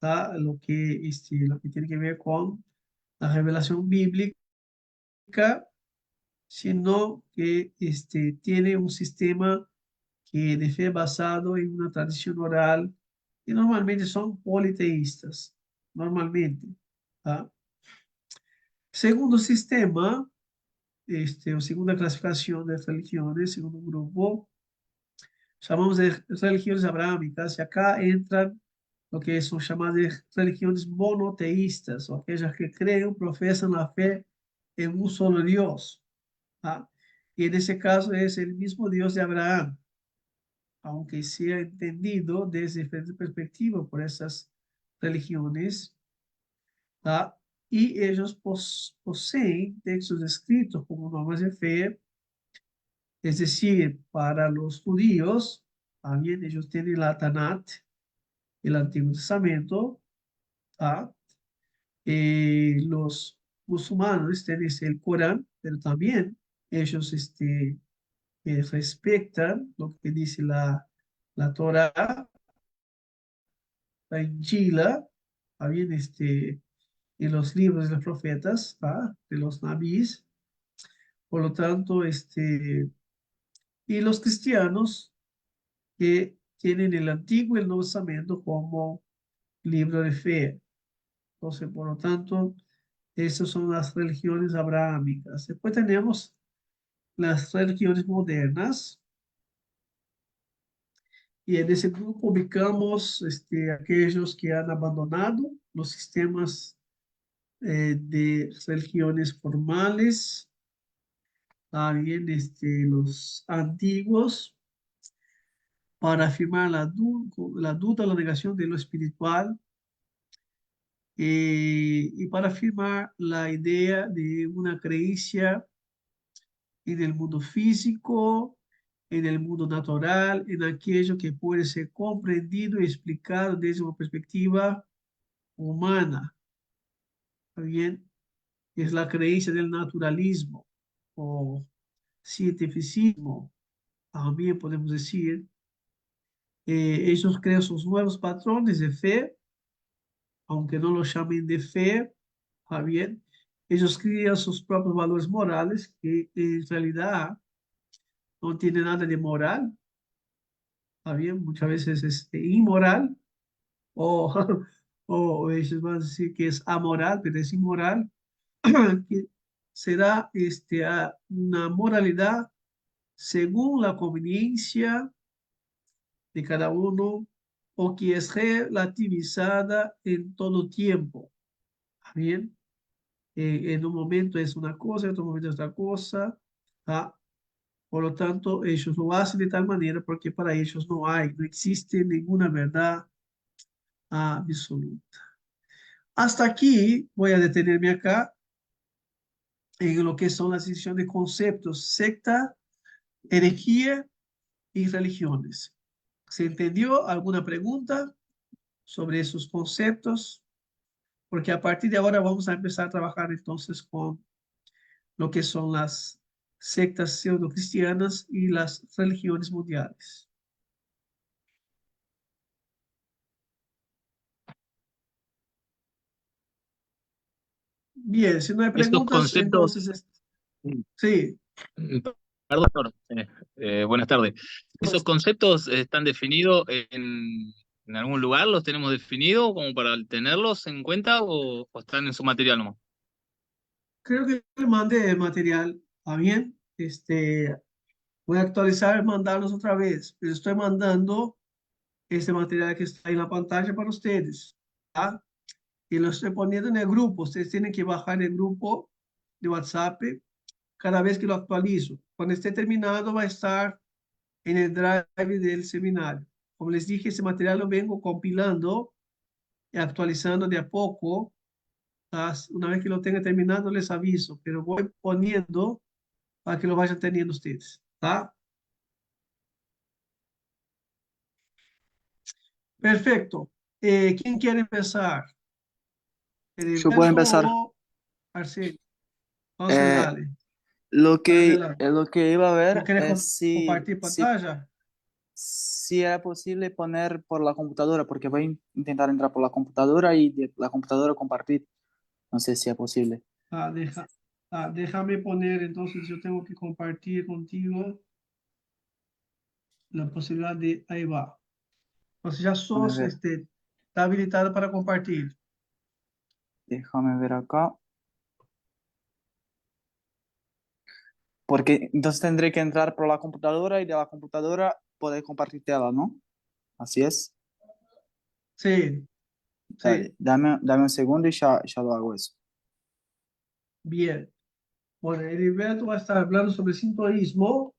lo que tiene que ver con la revelación bíblica, sino que tiene un sistema que de fe basado en una tradición oral y normalmente son politeístas, normalmente. ¿Ah? Segundo sistema o segunda clasificación de religiones, segundo grupo, chamamos de religiones abraâmicas, e acá entran lo que son llamadas religiones monoteístas, o aquellas que creen, profesan la fe en un solo Dios. ¿Ah? Y en ese caso es el mismo Dios de Abraham, aunque sea entendido desde diferentes perspectivas por esas religiones. ¿Ah? Y ellos poseen textos escritos como normas de fe, es decir, para los judíos, también ellos tienen la Tanat, el Antiguo Testamento. ¿Ah? Los musulmanes tienen el Corán, pero también ellos respetan lo que dice la Torá, la Injila, también en los libros de los profetas, ¿ah? De los nabís. Por lo tanto, y los cristianos que tienen el Antiguo y el Nuevo Testamento como libro de fe. Entonces, por lo tanto, esas son las religiones abrahámicas. Después tenemos las religiones modernas, y en ese grupo ubicamos aquellos que han abandonado los sistemas de religiones formales, también los antiguos, para afirmar la duda, la negación de lo espiritual, y para afirmar la idea de una creencia en el mundo físico, en el mundo natural, en aquello que puede ser comprendido y explicado desde una perspectiva humana. ¿Está bien? Es la creencia del naturalismo o cientificismo, también podemos decir. Ellos crean sus nuevos patrones de fe, aunque no los llamen de fe. ¿Está bien? Ellos crean sus propios valores morales, que en realidad no tienen nada de moral. ¿Está bien? Muchas veces es inmoral, o, o ellos van a decir que es amoral, pero es inmoral, que será una moralidad según la conveniencia de cada uno, o que es relativizada en todo tiempo. ¿Está bien? En un momento es una cosa, en otro momento es otra cosa. ¿Ah? Por lo tanto, ellos lo hacen de tal manera porque para ellos no existe ninguna verdad absoluta. Hasta aquí voy a detenerme acá en lo que son las distinciones de conceptos: secta, herejía y religiones. ¿Se entendió? ¿Alguna pregunta sobre esos conceptos? Porque a partir de ahora vamos a empezar a trabajar entonces con lo que son las sectas pseudo-cristianas y las religiones mundiales. Bien, si no hay Estos preguntas, conceptos, entonces, sí. perdón, doctor, buenas tardes. ¿Esos conceptos están definidos en algún lugar? ¿Los tenemos definidos como para tenerlos en cuenta o están en su material nomás? Creo que le mandé el material. ¿Está bien? Voy a actualizar y mandarlos otra vez. Les estoy mandando este material que está en la pantalla para ustedes. ¿Ah? Y lo estoy poniendo en el grupo. Ustedes tienen que bajar el grupo de WhatsApp cada vez que lo actualizo. Cuando esté terminado, va a estar en el drive del seminario. Como les dije, ese material lo vengo compilando y actualizando de a poco. Una vez que lo tenga terminado, les aviso, pero voy poniendo para que lo vayan teniendo ustedes. ¿Tá? Perfecto. ¿Quién quiere empezar? Yo puedo ¿Heriberto empezar. o Arceli? Entonces, Eh, dale, adelante. lo que iba a ¿Vos ver querés es compartir pantalla? si era posible poner por la computadora, porque voy a intentar entrar por la computadora y de la computadora compartir. No sé si es posible. Ah, déjame poner, entonces yo tengo que compartir contigo la posibilidad de, ahí va. Entonces ya Déjame sos, ver, está habilitado para compartir. déjame ver acá. Porque entonces tendré que entrar por la computadora y de la computadora poder compartir tela, ¿no? Así es. Sí, sí, Dale, dame un segundo y ya lo hago eso. bien. Bueno, Heriberto va a estar hablando sobre el sintoísmo,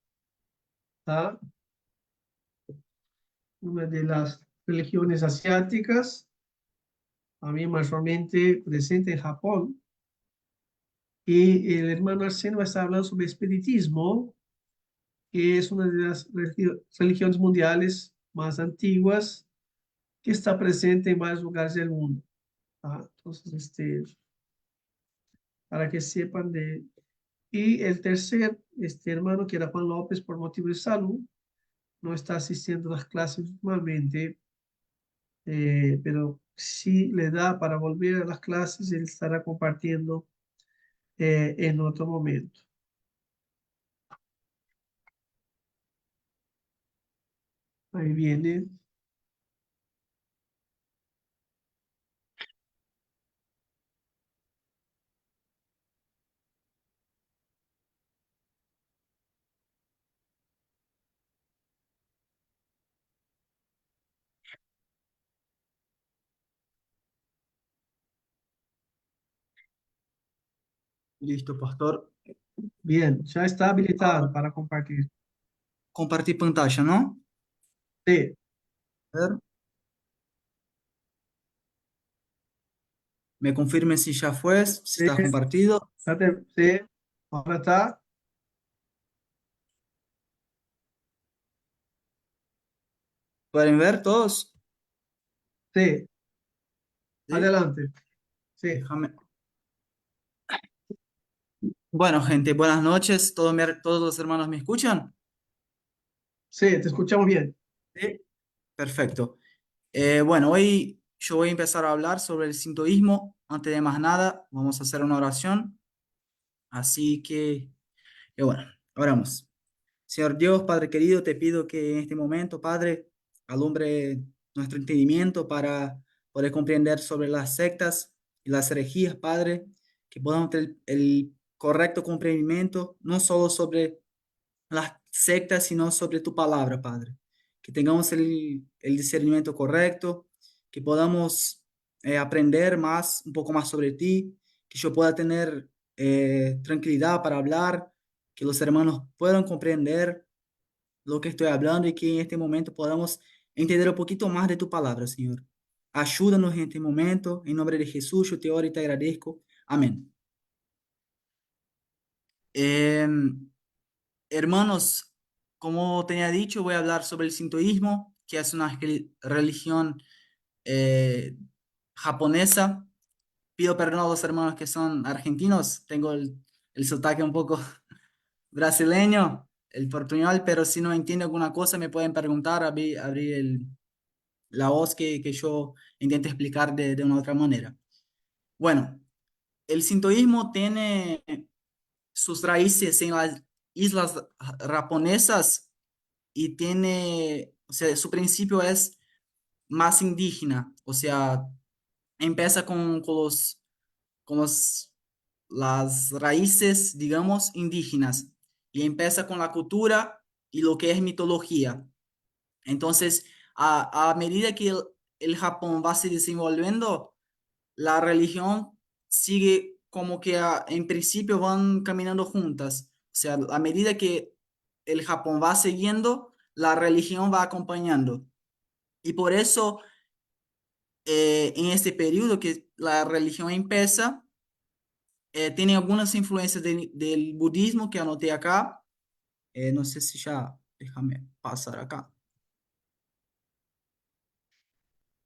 ¿tá? Una de las religiones asiáticas, también mayormente presente en Japón. Y el hermano Arseno va a estar hablando sobre espiritismo, que es una de las religiones mundiales más antiguas que está presente en varios lugares del mundo. Entonces, para que sepan de... Y el tercer hermano, que era Juan López, por motivo de salud, no está asistiendo a las clases normalmente, pero si le da para volver a las clases, él estará compartiendo en otro momento. Ahí viene. Listo, pastor. Bien, ya está habilitado para compartir. Compartir pantalla, ¿no? Sí, A ver, me confirme si ya fue, si sí, está compartido. sí, ahora está. ¿Pueden ver todos? Sí, Sí. adelante. Sí, Déjame. Bueno, gente, buenas noches. ¿Todos los hermanos me escuchan? sí, te escuchamos bien. Sí. Perfecto. Bueno, hoy yo voy a empezar a hablar sobre el sintoísmo. Antes de más nada, vamos a hacer una oración. Así que bueno, oramos. Señor Dios, Padre querido, te pido que en este momento, Padre, alumbre nuestro entendimiento para poder comprender sobre las sectas y las herejías, Padre, que podamos tener el correcto comprendimiento, no solo sobre las sectas, sino sobre tu palabra, Padre. Que tengamos el discernimiento correcto, que podamos aprender más, un poco más sobre ti, que yo pueda tener tranquilidad para hablar, que los hermanos puedan comprender lo que estoy hablando y que en este momento podamos entender un poquito más de tu palabra, Señor. Ayúdanos en este momento, en nombre de Jesús, yo te oro y te agradezco. Amén. Em, Hermanos, como tenía dicho, voy a hablar sobre el sintoísmo, que es una religión eh, japonesa. Pido perdón a los hermanos que son argentinos, tengo el sotaque un poco brasileño, el portuñol, pero si no entiendo alguna cosa me pueden preguntar, abrir la voz que yo intento explicar de una otra manera. Bueno, el sintoísmo tiene sus raíces en las islas japonesas y tiene, o sea, su principio es más indígena, o sea, empieza con las raíces, digamos, indígenas y empieza con la cultura y lo que es mitología. Entonces, a medida que el Japón va se desenvolviendo, la religión sigue como que en principio van caminando juntas. O sea, a medida que el Japón va siguiendo, la religión va acompañando. Y por eso, en este periodo que la religión empieza, tiene algunas influencias del budismo que anoté acá. No sé si ya, déjame pasar acá.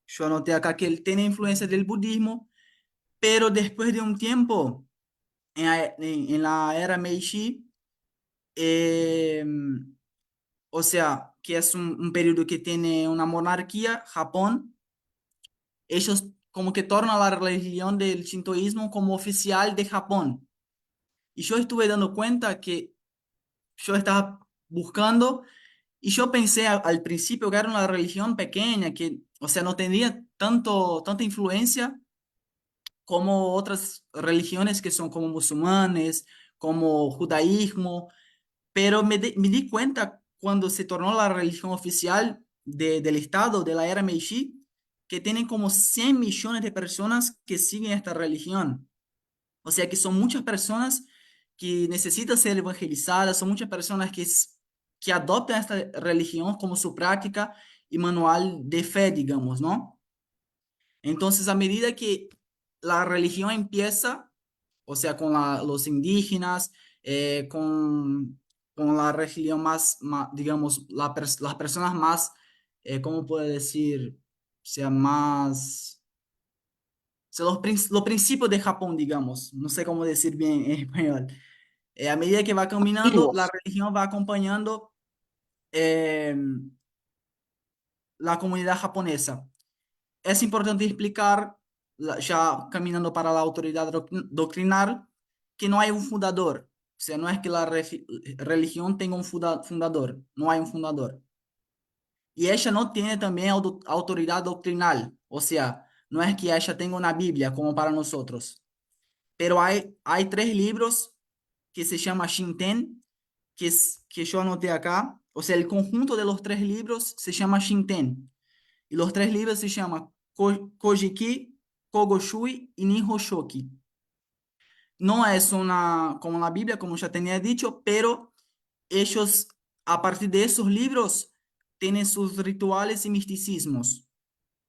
Yo anoté acá que él tiene influencias del budismo, pero después de un tiempo, en la era Meiji, eh, o sea, que es un periodo que tiene una monarquía, Japón, ellos como que tornan la religión del shintoísmo como oficial de Japón. Y yo estuve dando cuenta que yo estaba buscando y yo pensé al principio que era una religión pequeña, que, o sea, no tenía tanta influencia como otras religiones que son como musulmanes, como judaísmo. pero me di cuenta cuando se tornó la religión oficial del Estado, de la era Meiji, que tienen como 100 millones de personas que siguen esta religión. O sea que son muchas personas que necesitan ser evangelizadas, son muchas personas que adoptan esta religión como su práctica y manual de fe, digamos, ¿no? Entonces, a medida que la religión empieza, o sea, con los indígenas, con la religión digamos, las personas más, ¿cómo puedo decir? O sea, más, o sea, los principios de Japón, digamos, no sé cómo decir bien en español. A medida que va caminando, la Antiguos. religión va acompañando eh, la comunidad japonesa. Es importante explicar, ya caminando para la autoridad doctrinal, que no hay un fundador. O sea, no es que la religión tenga un fundador, no hay un fundador. Y ella no tiene también autoridad doctrinal, o sea, no es que ella tenga una Biblia como para nosotros, pero hay tres libros que se llama Shinten, que yo anoté acá, o sea, el conjunto de los tres libros se llama Shinten. Y los tres libros se llaman Kojiki, Kogoshui y Nihonshoki. No es una como la Biblia, como ya tenía dicho, pero ellos, a partir de esos libros, tienen sus rituales y misticismos.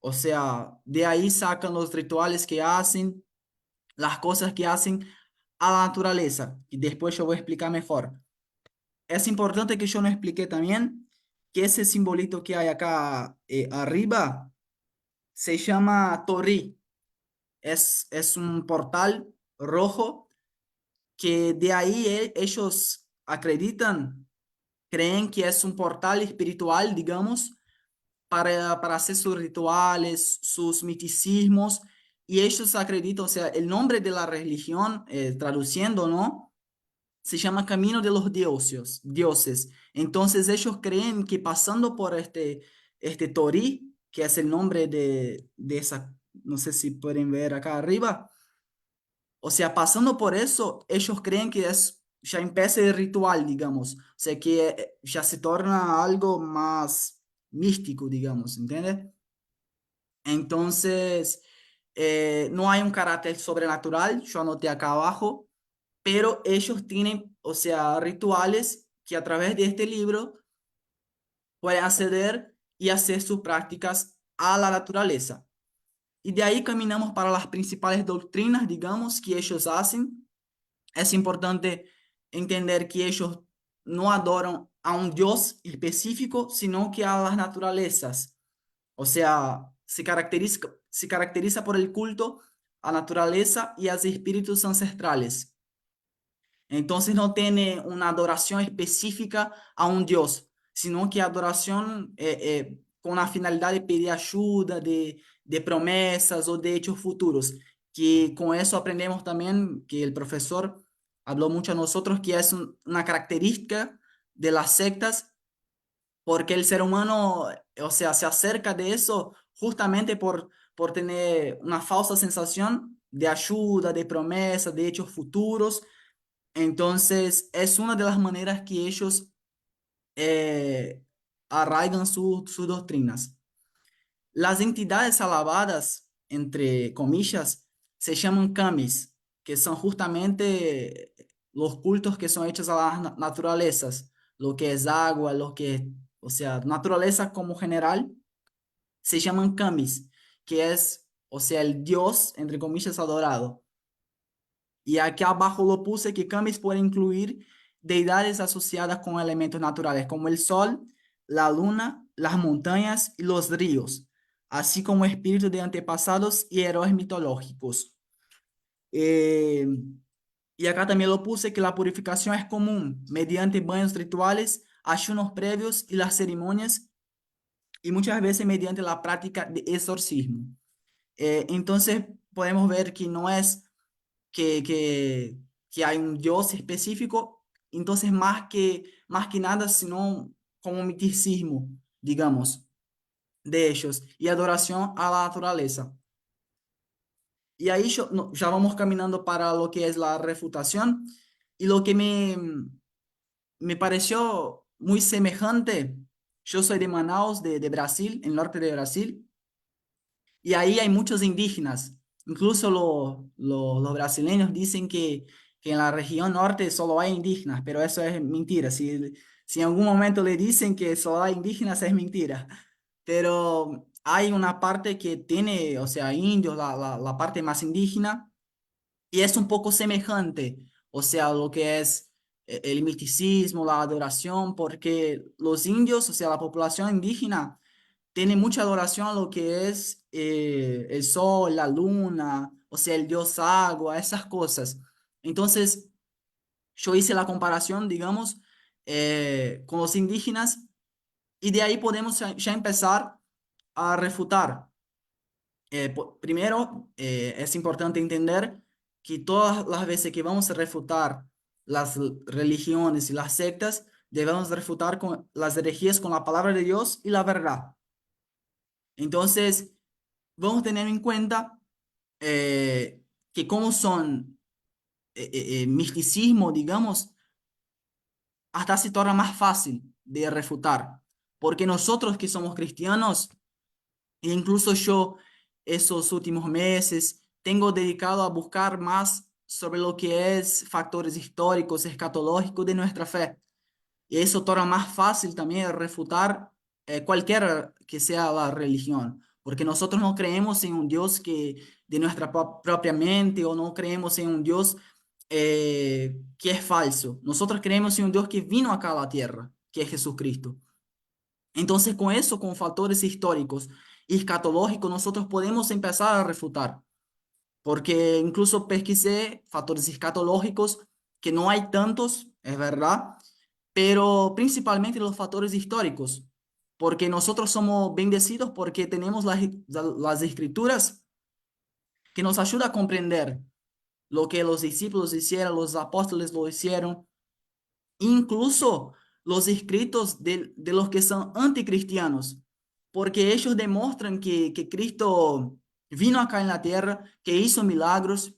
O sea, de ahí sacan los rituales que hacen, las cosas que hacen a la naturaleza. Y después yo voy a explicar mejor. Es importante que yo no expliqué también que ese simbolito que hay acá arriba se llama Tori. Es un portal rojo que de ahí ellos acreditan, creen que es un portal espiritual, digamos, para hacer sus rituales, sus misticismos, y ellos acreditan, o sea, el nombre de la religión, traduciendo, ¿no? Se llama Camino de los Dioses. Entonces ellos creen que pasando por este Tori, que es el nombre de esa, no sé si pueden ver acá arriba, o sea, pasando por eso, ellos creen que ya empieza el ritual, digamos, o sea, que ya se torna algo más místico, digamos, ¿entiendes? Entonces, no hay un carácter sobrenatural, yo anoté acá abajo, pero ellos tienen, o sea, rituales que a través de este libro pueden acceder y hacer sus prácticas a la naturaleza. Y de ahí caminamos para las principales doctrinas, digamos, que ellos hacen. Es importante entender que ellos no adoran a un Dios específico, sino que a las naturalezas. O sea, se caracteriza por el culto a naturaleza y a los espíritus ancestrales. Entonces no tiene una adoración específica a un Dios, sino que adoración con la finalidad de pedir ayuda, de promesas o de hechos futuros. Que con eso aprendemos también que el profesor habló mucho a nosotros, que es una característica de las sectas, porque el ser humano, o sea, se acerca de eso justamente por tener una falsa sensación de ayuda, de promesas, de hechos futuros. Entonces, es una de las maneras que ellos eh, arraigan sus doctrinas. Las entidades alabadas, entre comillas, se llaman kamis, que son justamente los cultos que son hechos a las naturalezas, lo que es agua, o sea, naturaleza como general, se llaman kamis, que es, o sea, el dios, entre comillas, adorado. Y aquí abajo lo puse que Camis puede incluir deidades asociadas con elementos naturales como el sol, la luna, las montañas y los ríos, así como espíritus de antepasados y héroes mitológicos. Eh, y acá también lo puse que la purificación es común mediante baños rituales, ayunos previos y las ceremonias, y muchas veces mediante la práctica de exorcismo. Entonces podemos ver que no es que, que, que hay un Dios específico, entonces más que nada, sino como un misticismo, digamos, de ellos y adoración a la naturaleza. Y ahí ya vamos caminando para lo que es la refutación y lo que me pareció muy semejante. Yo soy de Manaus, de Brasil, en el norte de Brasil, y ahí hay muchos indígenas. Incluso los brasileños dicen que en la región norte solo hay indígenas, pero eso es mentira. Si en algún momento le dicen que solo hay indígenas, es mentira. Pero hay una parte que tiene, o sea, indios, la parte más indígena, y es un poco semejante, o sea, lo que es el misticismo, la adoración, porque los indios, o sea, la población indígena, tiene mucha adoración a lo que es el sol, la luna, o sea, el dios agua, esas cosas. Entonces, yo hice la comparación, digamos, con los indígenas y de ahí podemos ya empezar a refutar. Primero, es importante entender que todas las veces que vamos a refutar las religiones y las sectas, debemos refutar con las herejías con la palabra de Dios y la verdad. Entonces, vamos a tener en cuenta que como son misticismo, digamos, hasta se torna más fácil de refutar, porque nosotros que somos cristianos, e incluso yo esos últimos meses tengo dedicado a buscar más sobre lo que es factores históricos, escatológicos de nuestra fe. Y eso torna más fácil también refutar cualquiera que sea la religión, porque nosotros no creemos en un Dios que de nuestra propia mente o no creemos en un Dios que es falso. Nosotros creemos en un Dios que vino acá a la tierra, que es Jesucristo. Entonces, con eso, con factores históricos y escatológicos, nosotros podemos empezar a refutar, porque incluso pesquisé factores escatológicos, que no hay tantos, es verdad, pero principalmente los factores históricos, porque nosotros somos bendecidos porque tenemos las escrituras que nos ayuda a comprender lo que los discípulos hicieron, los apóstoles lo hicieron, incluso los escritos de los que son anticristianos, porque ellos demuestran que Cristo vino acá en la tierra, que hizo milagros.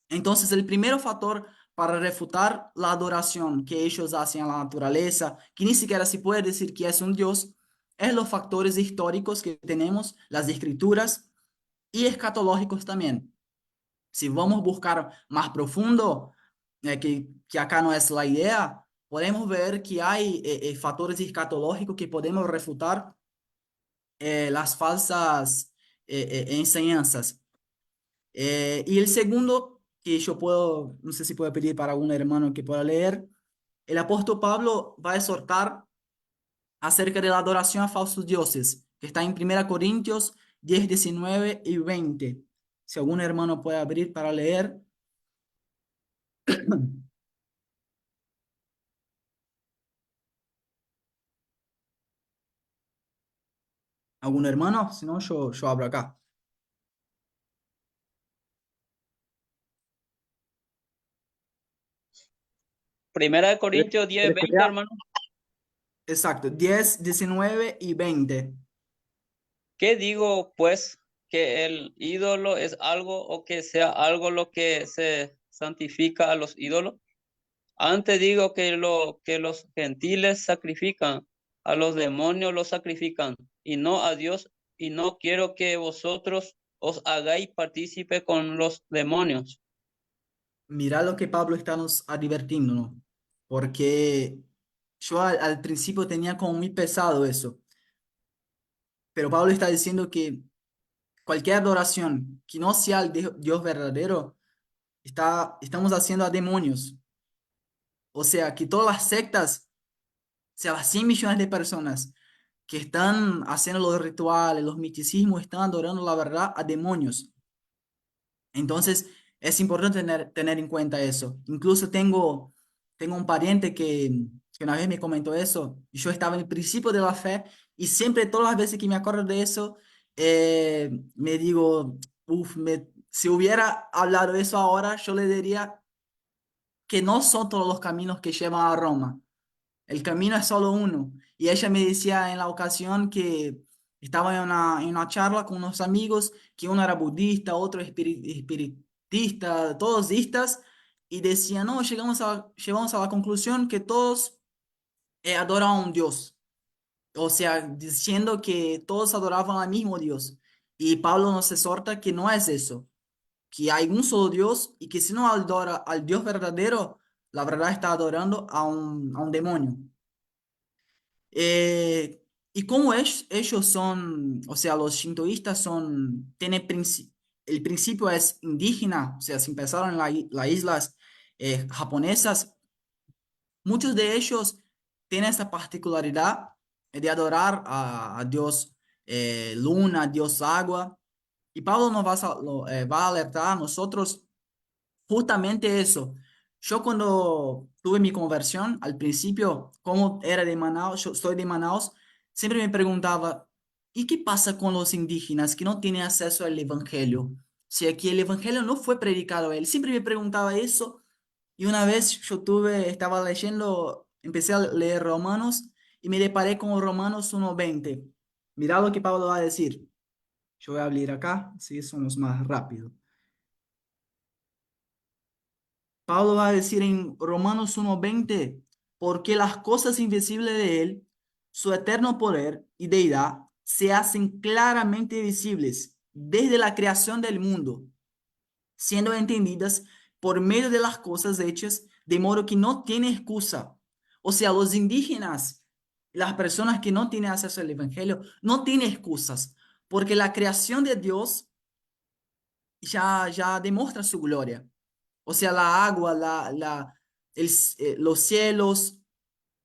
Entonces, el primer factor para refutar la adoración que ellos hacen a la naturaleza, que ni siquiera se puede decir que es un Dios, es los factores históricos que tenemos, las escrituras y escatológicos también. Si vamos a buscar más profundo, que acá no es la idea, podemos ver que hay factores escatológicos que podemos refutar las falsas enseñanzas. Y el segundo, que yo puedo, no sé si puedo pedir para un hermano que pueda leer, el apóstol Pablo va a exhortar acerca de la adoración a falsos dioses, que está en 1 Corintios 10, 19 y 20. Si algún hermano puede abrir para leer. ¿Algún hermano? Si no, yo abro acá. Primera de Corintios 10, ¿Quieres que 20, lea? hermano. Exacto, 10, 19 y 20. ¿Qué digo, pues? ¿Que el ídolo es algo o que sea algo lo que se santifica a los ídolos? Antes digo que los gentiles sacrifican, a los demonios los sacrifican, y no a Dios, y no quiero que vosotros os hagáis partícipe con los demonios. Mira lo que Pablo está nos advirtiendo, ¿no? Porque yo al principio tenía como muy pesado eso, pero Pablo está diciendo que cualquier adoración que no sea al Dios verdadero, estamos haciendo a demonios. O sea, que todas las sectas, o sea, las 100 millones de personas que están haciendo los rituales, los misticismos, están adorando la verdad a demonios. Entonces, es importante tener en cuenta eso. Incluso tengo un pariente que una vez me comentó eso. Y yo estaba en el principio de la fe y siempre, todas las veces que me acuerdo de eso, me digo, uff, si hubiera hablado eso ahora, yo le diría que no son todos los caminos que llevan a Roma. El camino es solo uno. Y ella me decía en la ocasión que estaba en una charla con unos amigos, que uno era budista, otro espiritista, todos istas, y decían, no, llegamos a la conclusión que todos adoran a un Dios. O sea, diciendo que todos adoraban al mismo Dios. Y Pablo nos exhorta que no es eso, que hay un solo Dios y que si no adora al Dios verdadero, la verdad está adorando a un demonio. Y como ellos son, o sea, los shintoístas son, el principio es indígena, o sea, se empezaron en las islas japonesas, muchos de ellos tienen esa particularidad de adorar a Dios luna, Dios agua. Y Pablo nos va a alertar a nosotros justamente eso. Yo cuando tuve mi conversión, al principio, como era de Manaus, yo soy de Manaus, siempre me preguntaba, ¿y qué pasa con los indígenas que no tienen acceso al evangelio? Si aquí el evangelio no fue predicado a él. Siempre me preguntaba eso y una vez estaba leyendo, empecé a leer Romanos y me deparé con Romanos 1:20. Mira lo que Pablo va a decir. Yo voy a abrir acá, así somos más rápido. Pablo va a decir en Romanos 1:20, porque las cosas invisibles de él, su eterno poder y deidad, se hacen claramente visibles desde la creación del mundo, siendo entendidas por medio de las cosas hechas, de modo que no tiene excusa. O sea, los indígenas, las personas que no tienen acceso al evangelio, no tienen excusas, porque la creación de Dios ya demuestra su gloria. O sea, la agua, los cielos,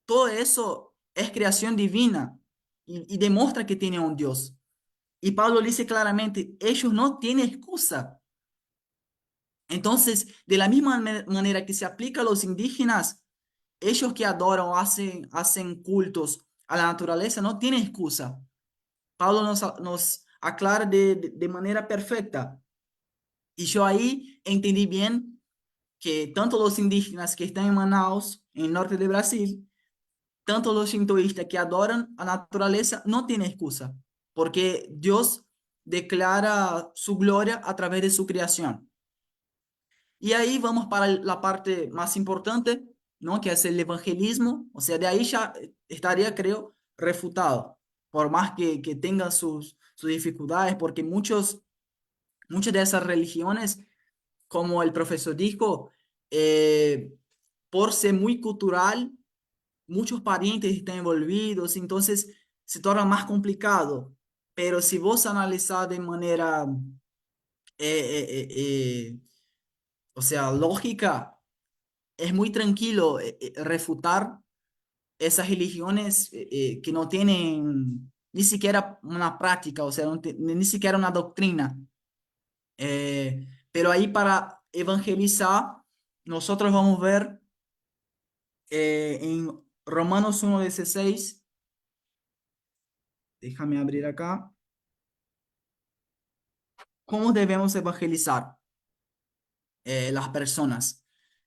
todo eso es creación divina y demuestra que tiene un Dios. Y Pablo dice claramente, ellos no tienen excusa. Entonces, de la misma manera que se aplica a los indígenas, ellos que adoran o hacen cultos a la naturaleza no tienen excusa. Pablo nos aclara de manera perfecta. Y yo ahí entendí bien que tanto los indígenas que están en Manaus, en el norte de Brasil, tanto los shintoístas que adoran a la naturaleza, no tienen excusa, porque Dios declara su gloria a través de su creación. Y ahí vamos para la parte más importante, ¿no? Que es el evangelismo. O sea, de ahí ya estaría, creo, refutado, por más que tengan sus dificultades, porque muchas de esas religiones, como el profesor dijo, por ser muy cultural, muchos parientes están envolvidos, entonces se torna más complicado. Pero si vos analizás de manera, eh, eh, eh, o sea, lógica, es muy tranquilo refutar esas religiones que no tienen ni siquiera una práctica, o sea, ni siquiera una doctrina. Pero ahí para evangelizar, nosotros vamos a ver en Romanos 1:16, déjame abrir acá, cómo debemos evangelizar las personas.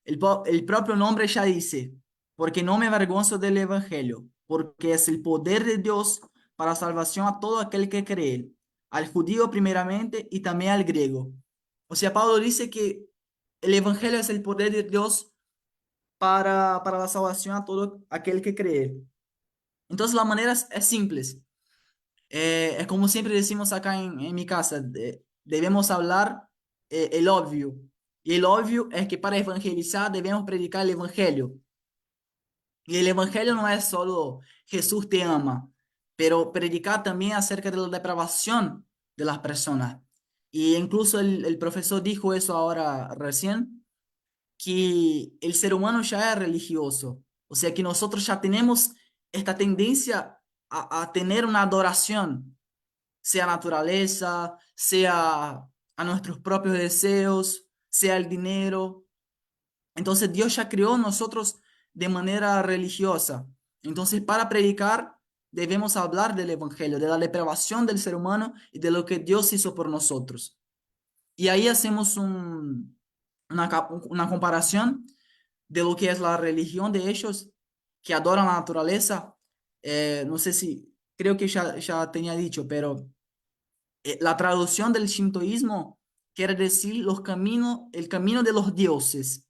El propio nombre ya dice, porque no me avergonzo del evangelio, porque es el poder de Dios para salvación a todo aquel que cree, al judío primeramente y también al griego. O sea, Pablo dice que el evangelio es el poder de Dios para la salvación a todo aquel que cree. Entonces la manera es simple. Es como siempre decimos acá en mi casa, debemos hablar el obvio. Y el obvio es que para evangelizar debemos predicar el evangelio. Y el evangelio no es solo Jesús te ama, pero predicar también acerca de la depravación de las personas. Y incluso el profesor dijo eso ahora recién, que el ser humano ya es religioso. O sea que nosotros ya tenemos esta tendencia a tener una adoración, sea a naturaleza, sea a nuestros propios deseos, sea el dinero. Entonces Dios ya creó nosotros de manera religiosa. Entonces para predicar debemos hablar del evangelio, de la depravación del ser humano y de lo que Dios hizo por nosotros. Y ahí hacemos una comparación de lo que es la religión de ellos que adoran la naturaleza. No sé si, creo que ya tenía dicho, pero la traducción del shintoísmo quiere decir el camino de los dioses.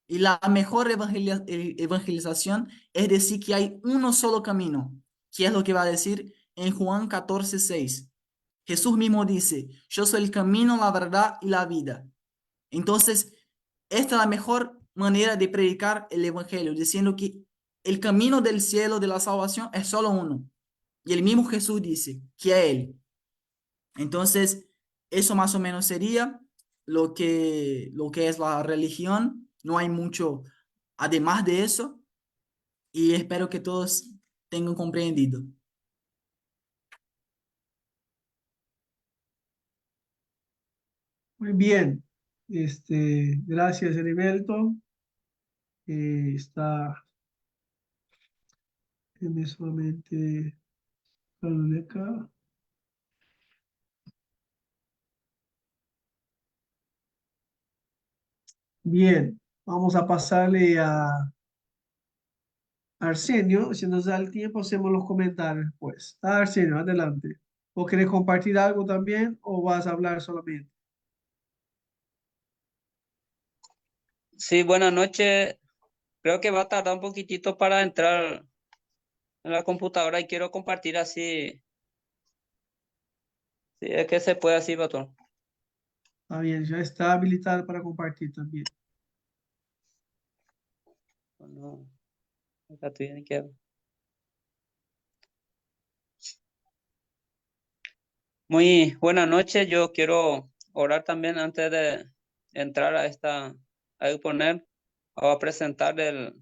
Y la mejor evangelización es decir que hay uno solo camino, que es lo que va a decir en Juan 14:6. Jesús mismo dice, yo soy el camino, la verdad y la vida. Entonces, esta es la mejor manera de predicar el evangelio, diciendo que el camino del cielo, de la salvación, es solo uno. Y el mismo Jesús dice que es Él. Entonces, eso más o menos sería lo que es la religión. No hay mucho además de eso y espero que todos tengan comprendido. Muy bien. Gracias, Heriberto. Está solamente de acá. Bien, vamos a pasarle a Arsenio. Si nos da el tiempo, hacemos los comentarios, pues. Arsenio, adelante. ¿O quieres compartir algo también o vas a hablar solamente? Sí, buenas noches. Creo que va a tardar un poquitito para entrar en la computadora y quiero compartir así. Sí, es que se puede así, patrón. Está bien, ya está habilitado para compartir también. No, acá tiene que... Muy buenas noches. Yo quiero orar también antes de entrar a exponer o a presentar de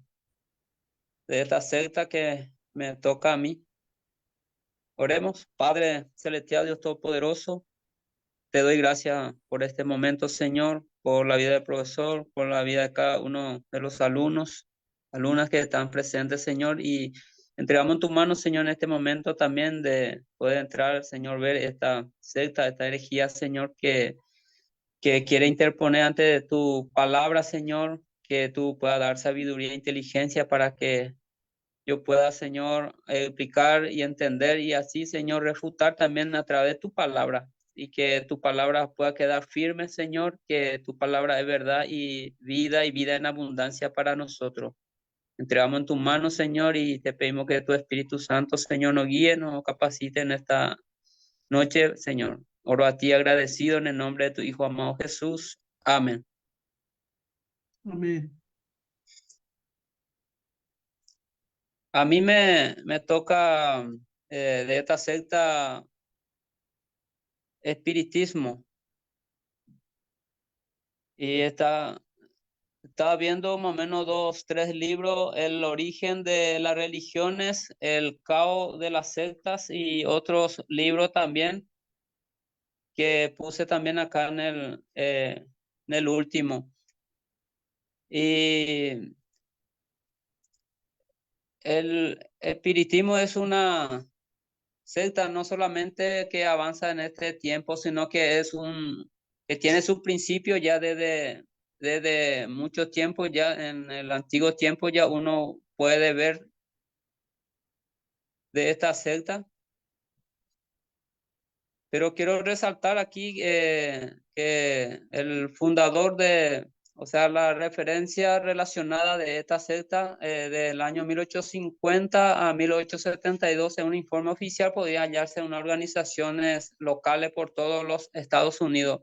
esta secta que me toca a mí. Oremos. Padre celestial, Dios Todopoderoso, te doy gracias por este momento, Señor, por la vida del profesor, por la vida de cada uno de los alumnos, alumnas que están presentes, Señor, y entregamos en tus manos, Señor, en este momento también de poder entrar, Señor, ver esta secta, esta herejía, Señor, que quiere interponer ante tu palabra, Señor, que tú puedas dar sabiduría e inteligencia para que yo pueda, Señor, explicar y entender y así, Señor, refutar también a través de tu palabra y que tu palabra pueda quedar firme, Señor, que tu palabra es verdad y vida en abundancia para nosotros. Entregamos en tus manos, Señor, y te pedimos que tu Espíritu Santo, Señor, nos guíe, nos capacite en esta noche, Señor. Oro a ti agradecido en el nombre de tu Hijo amado Jesús. Amén. Amén. A mí me toca de esta secta espiritismo y estaba viendo más o menos dos, tres libros, El origen de las religiones, El caos de las sectas y otros libros también que puse también acá en el último. Y el espiritismo es una secta no solamente que avanza en este tiempo, sino que que tiene su principio ya desde mucho tiempo, ya en el antiguo tiempo ya uno puede ver de esta secta. Pero quiero resaltar aquí que el fundador o sea, la referencia relacionada de esta secta del año 1850 a 1872 en un informe oficial podía hallarse en unas organizaciones locales por todos los Estados Unidos.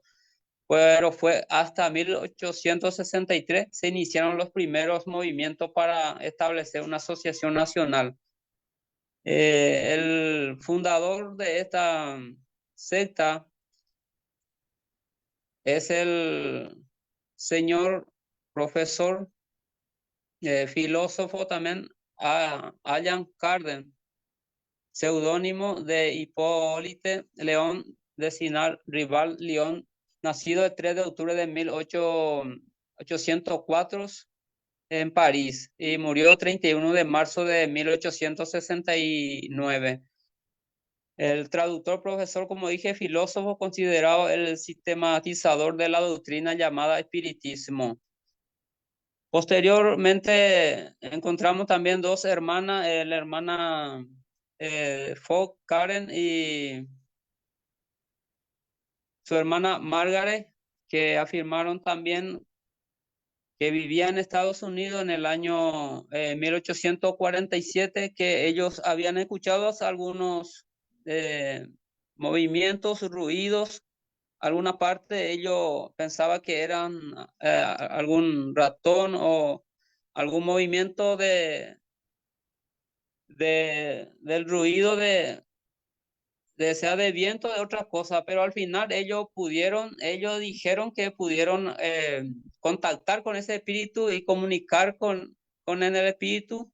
Pero fue hasta 1863 se iniciaron los primeros movimientos para establecer una asociación nacional. El fundador de esta secta es el señor profesor, filósofo también, Allan Kardec, seudónimo de Hipólite León de Sinar Rival León, nacido el 3 de octubre de 1804 en París y murió el 31 de marzo de 1869. El traductor, profesor, como dije, filósofo, considerado el sistematizador de la doctrina llamada espiritismo. Posteriormente encontramos también dos hermanas, la hermana Fogg Karen y su hermana Margaret, que afirmaron también que vivía en Estados Unidos en el año 1847, que ellos habían escuchado algunos movimientos, ruidos, alguna parte. Ellos pensaban que eran algún ratón o algún movimiento del ruido sea de viento, de otra cosa, pero al final ellos dijeron que pudieron contactar con ese espíritu y comunicar con el espíritu,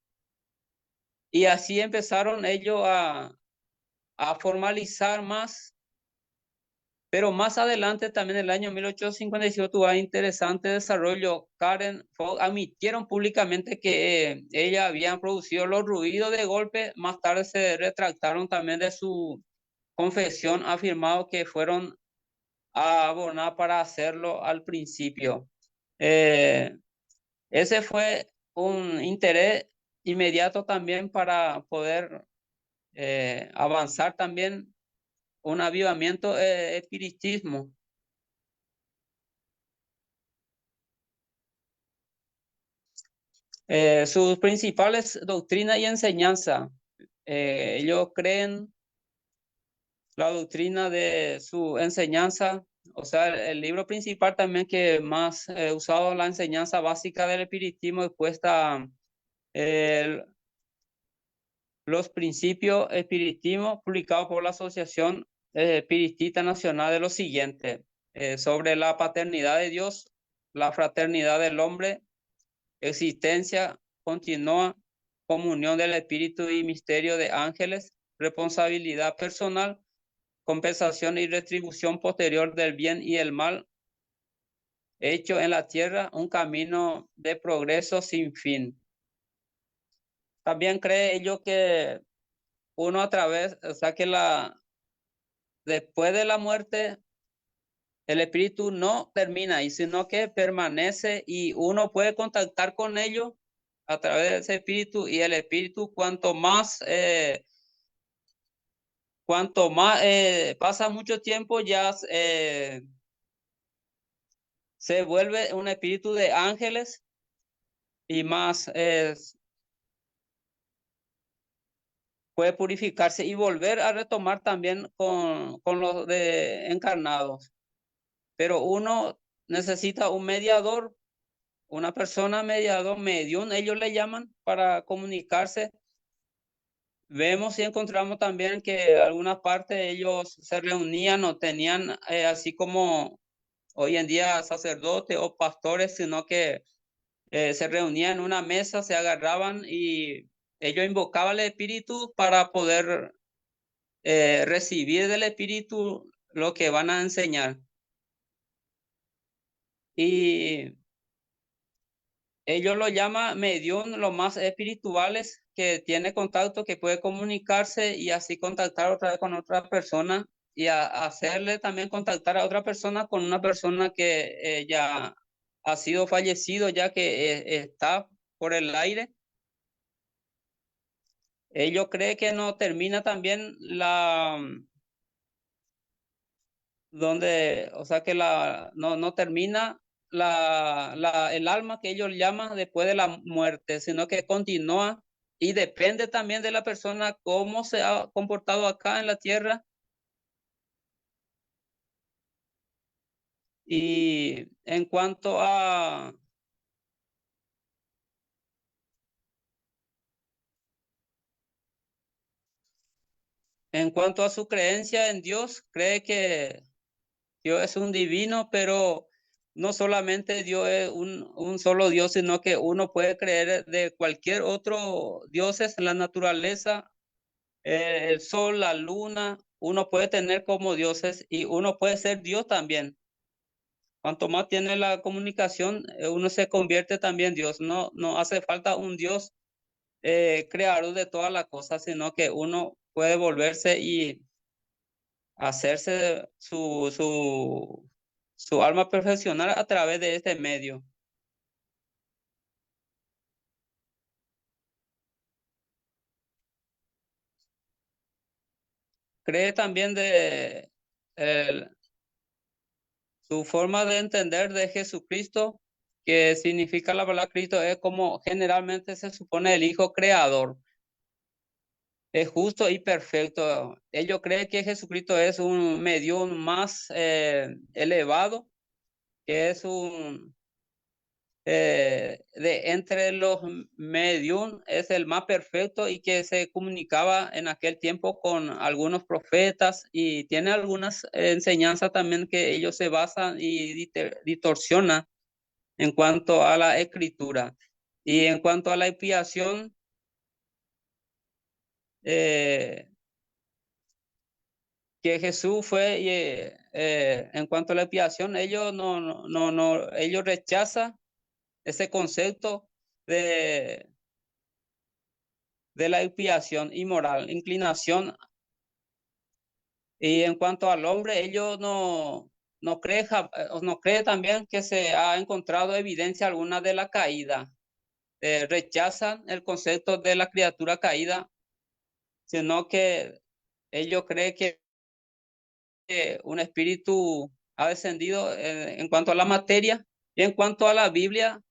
y así empezaron ellos a formalizar más. Pero más adelante, también en el año 1857, tuvo un interesante desarrollo. Karen Fogg admitieron públicamente que ella habían producido los ruidos de golpe. Más tarde se retractaron también de su confesión, afirmado que fueron a abonar para hacerlo al principio. Ese fue un interés inmediato también para poder avanzar también un avivamiento espiritismo. Sus principales doctrinas y enseñanza. Ellos creen la doctrina de su enseñanza, o sea, el libro principal también que más usado, la enseñanza básica del espiritismo, después está los principios espiritismo, publicado por la Asociación Espiritista Nacional, de lo siguiente: sobre la paternidad de Dios, la fraternidad del hombre, existencia continua, comunión del espíritu y misterio de ángeles, responsabilidad personal, compensación y retribución posterior del bien y el mal hecho en la tierra, un camino de progreso sin fin. También cree ello que uno a través, o sea, que después de la muerte, el espíritu no termina ahí, sino que permanece y uno puede contactar con ellos a través de ese espíritu, y el espíritu cuanto más pasa mucho tiempo, ya se vuelve un espíritu de ángeles, y más puede purificarse y volver a retomar también con los de encarnados. Pero uno necesita un mediador, una persona mediador, medium, ellos le llaman, para comunicarse. Vemos y encontramos también que algunas partes ellos se reunían o tenían, así como hoy en día sacerdotes o pastores, sino que se reunían en una mesa, se agarraban y ellos invocaban el espíritu para poder recibir del espíritu lo que van a enseñar. Y ellos lo llaman medium, los más espirituales, que tiene contacto, que puede comunicarse y así contactar otra vez con otra persona, y hacerle también contactar a otra persona con una persona que ya ha sido fallecido, ya que está por el aire. Ellos creen que no termina también o sea, que no termina el alma que ellos llaman después de la muerte, sino que continúa, y depende también de la persona cómo se ha comportado acá en la tierra. Y en cuanto a su creencia en Dios, cree que Dios es un divino, pero no solamente Dios es un solo Dios, sino que uno puede creer de cualquier otro dioses en la naturaleza, el sol, la luna, uno puede tener como dioses y uno puede ser Dios también. Cuanto más tiene la comunicación, uno se convierte también en Dios. No hace falta un Dios creador de todas las cosas, sino que uno puede volverse y hacerse su alma perfeccionar a través de este medio. Cree también su forma de entender de Jesucristo, que significa la palabra Cristo, es como generalmente se supone el Hijo Creador. Es justo y perfecto. Ellos creen que Jesucristo es un medium más elevado, que es un de entre los medium, es el más perfecto y que se comunicaba en aquel tiempo con algunos profetas y tiene algunas enseñanzas también que ellos se basan y distorsionan en cuanto a la escritura. Y en cuanto a la expiación, que Jesús fue, en cuanto a la expiación, ellos ellos rechazan ese concepto de la expiación inmoral, inclinación. Y en cuanto al hombre, ellos no cree también que se ha encontrado evidencia alguna de la caída. Rechazan el concepto de la criatura caída, sino que ellos creen que un espíritu ha descendido en cuanto a la materia. Y en cuanto a la Biblia,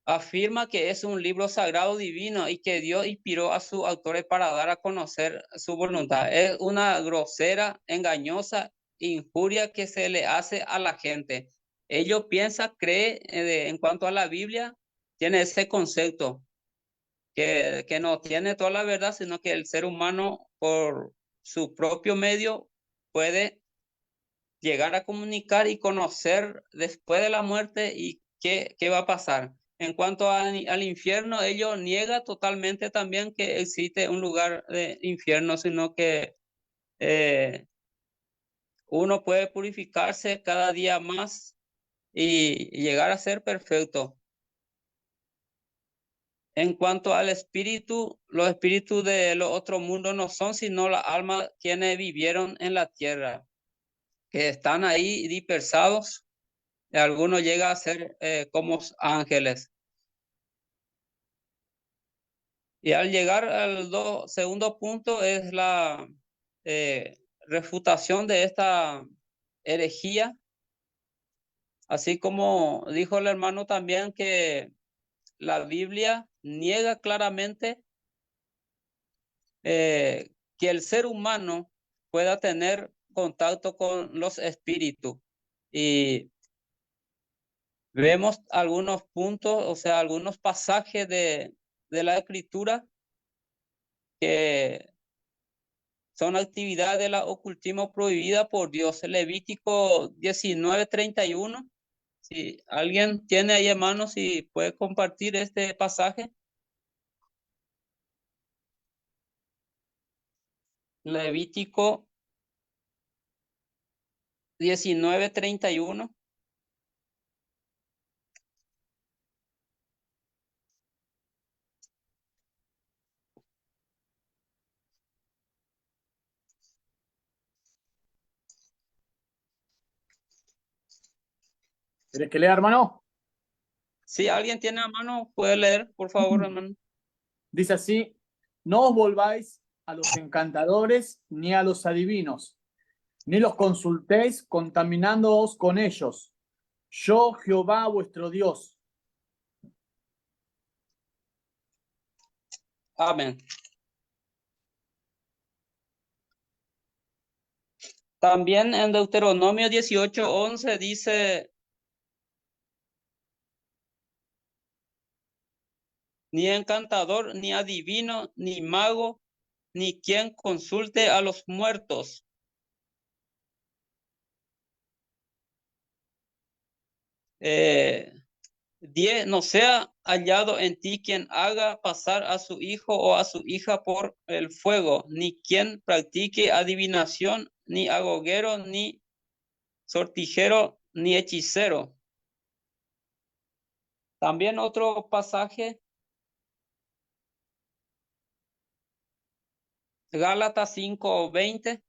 afirma que es un libro sagrado divino y que Dios inspiró a sus autores para dar a conocer su voluntad. Es una grosera, engañosa injuria que se le hace a la gente. Ellos piensan, creen en cuanto a la Biblia, tiene ese concepto, que no tiene toda la verdad, sino que el ser humano por su propio medio puede llegar a comunicar y conocer después de la muerte y qué va a pasar. En cuanto al infierno, ellos niegan totalmente también que existe un lugar de infierno, sino que uno puede purificarse cada día más y llegar a ser perfecto. En cuanto al espíritu, los espíritus de los otros mundos no son sino las almas quienes vivieron en la tierra, que están ahí dispersados. Algunos llegan a ser como ángeles. Y al llegar al segundo punto es la refutación de esta herejía, así como dijo el hermano también que la Biblia niega claramente que el ser humano pueda tener contacto con los espíritus. Y vemos algunos puntos, o sea, algunos pasajes de la escritura que son actividades de la ocultismo prohibida por Dios. Levítico 19:31. Si alguien tiene ahí en mano, si puede compartir este pasaje. Levítico 19:31. ¿Querés que lea, hermano? Si alguien tiene a mano, puede leer, por favor, hermano. Dice así: no os volváis a los encantadores ni a los adivinos, ni los consultéis contaminándoos con ellos. Yo, Jehová, vuestro Dios. Amén. También en Deuteronomio 18:11 dice: ni encantador, ni adivino, ni mago, ni quien consulte a los muertos. No sea hallado en ti quien haga pasar a su hijo o a su hija por el fuego, ni quien practique adivinación, ni agogero, ni sortijero, ni hechicero. También otro pasaje, Gálatas 5:20.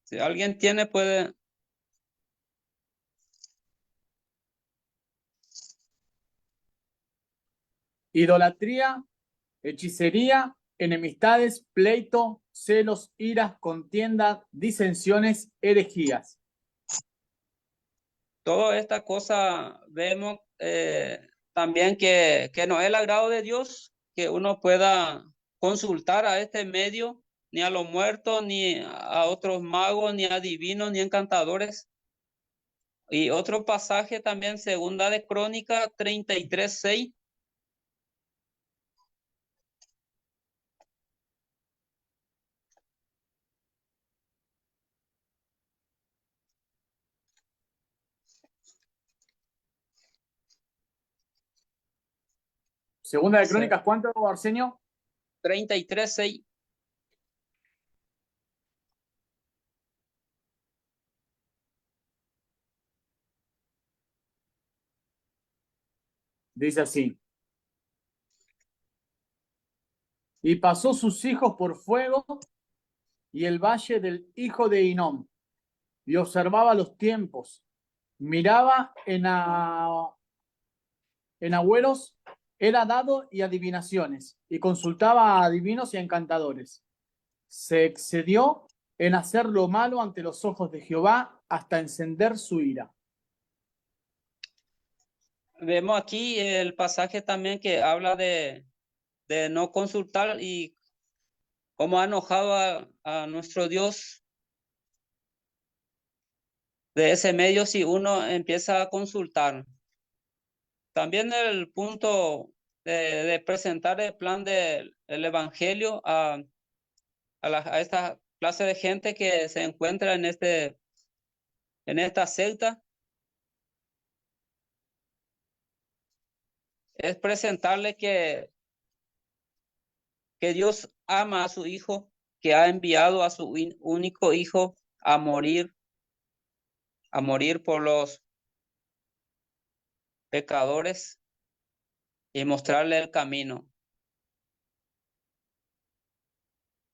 Si alguien tiene, puede. Idolatría, hechicería, enemistades, pleito, celos, iras, contiendas, disensiones, herejías. toda esta cosa vemos también que no es el agrado de Dios que uno pueda consultar a este medio, ni a los muertos, ni a otros magos, ni a divinos, ni encantadores. Y otro pasaje también, segunda de Crónica 33:6. Segunda de Crónicas, ¿cuánto, Arsenio? 33:6. Dice así. Y pasó sus hijos por fuego y el valle del hijo de Hinnom, y observaba los tiempos, miraba en agüeros, era dado y adivinaciones, y consultaba a adivinos y a encantadores. Se excedió en hacer lo malo ante los ojos de Jehová hasta encender su ira. Vemos aquí el pasaje también que habla de no consultar y cómo ha enojado a nuestro Dios de ese medio si uno empieza a consultar. También el punto de presentar el plan del evangelio a esta clase de gente que se encuentra en esta secta es presentarle que Dios ama a su hijo, que ha enviado a su único hijo a morir por los pecadores y mostrarle el camino.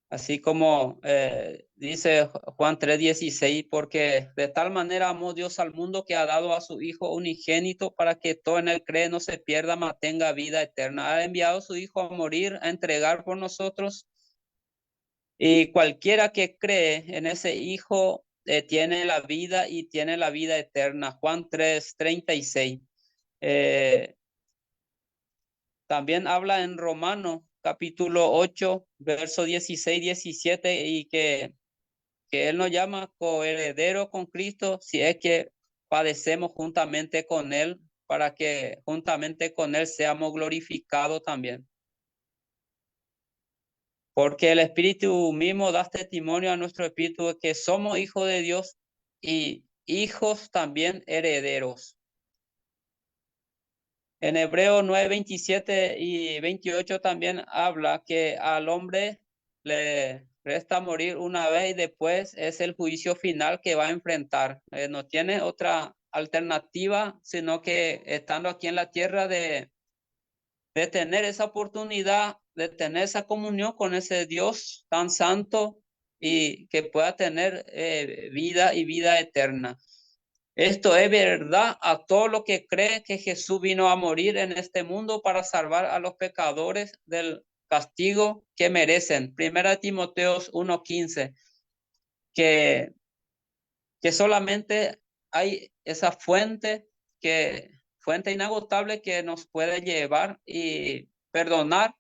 Así como dice Juan 3:16, porque de tal manera amó Dios al mundo que ha dado a su Hijo unigénito para que todo en él cree no se pierda, mas tenga vida eterna. Ha enviado a su Hijo a morir, a entregar por nosotros. Y cualquiera que cree en ese Hijo tiene la vida y tiene la vida eterna. Juan 3:36. También habla en Romanos capítulo 8, verso 16-17, y que Él nos llama coheredero con Cristo si es que padecemos juntamente con Él, para que juntamente con Él seamos glorificados también. Porque el Espíritu mismo da testimonio a nuestro espíritu de que somos hijos de Dios y hijos también herederos. En Hebreos 9, 27 y 28 también habla que al hombre le resta morir una vez y después es el juicio final que va a enfrentar. No tiene otra alternativa, sino que estando aquí en la tierra de tener esa oportunidad, de tener esa comunión con ese Dios tan santo y que pueda tener vida y vida eterna. Esto es verdad a todo lo que cree que Jesús vino a morir en este mundo para salvar a los pecadores del castigo que merecen. Primera Timoteo 1:15, que solamente hay esa fuente inagotable que nos puede llevar y perdonar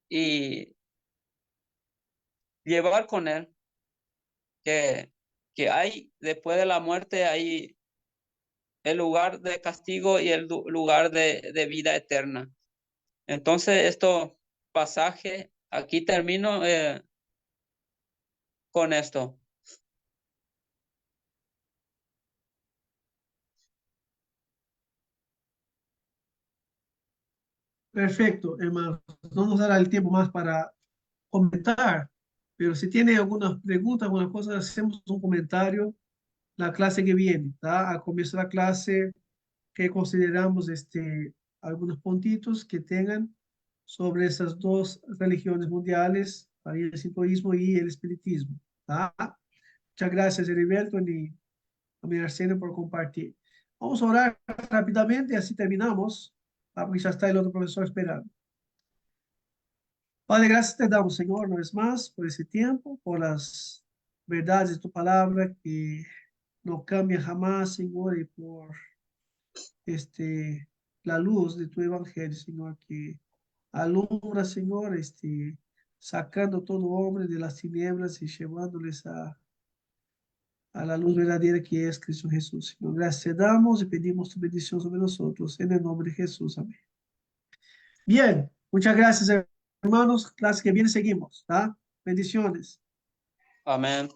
y llevar con él, que hay después de la muerte, hay el lugar de castigo y el lugar de vida eterna. Entonces, esto pasaje, aquí termino con esto. Perfecto, hermanos. No nos dará el tiempo más para comentar, pero si tiene algunas preguntas, algunas cosas, hacemos un comentario la clase que viene, ¿tá? Al comienzo de la clase, que consideramos algunos puntitos que tengan sobre esas dos religiones mundiales, el sintoísmo y el espiritismo, ¿tá? Muchas gracias, Heriberto y a mi Arsenio por compartir. Vamos a orar rápidamente y así terminamos, porque ya está el otro profesor esperando. Padre, gracias te damos, Señor, una vez más por ese tiempo, por las verdades de tu palabra que no cambia jamás, Señor, y por la luz de tu evangelio, Señor, que alumbra, Señor, sacando todo hombre de las tinieblas y llevándoles a la luz verdadera que es Cristo Jesús. Señor, gracias te damos y pedimos tu bendición sobre nosotros. En el nombre de Jesús. Amén. Bien, muchas gracias, hermanos. Clase que viene seguimos. ¿Tá? Bendiciones. Amén.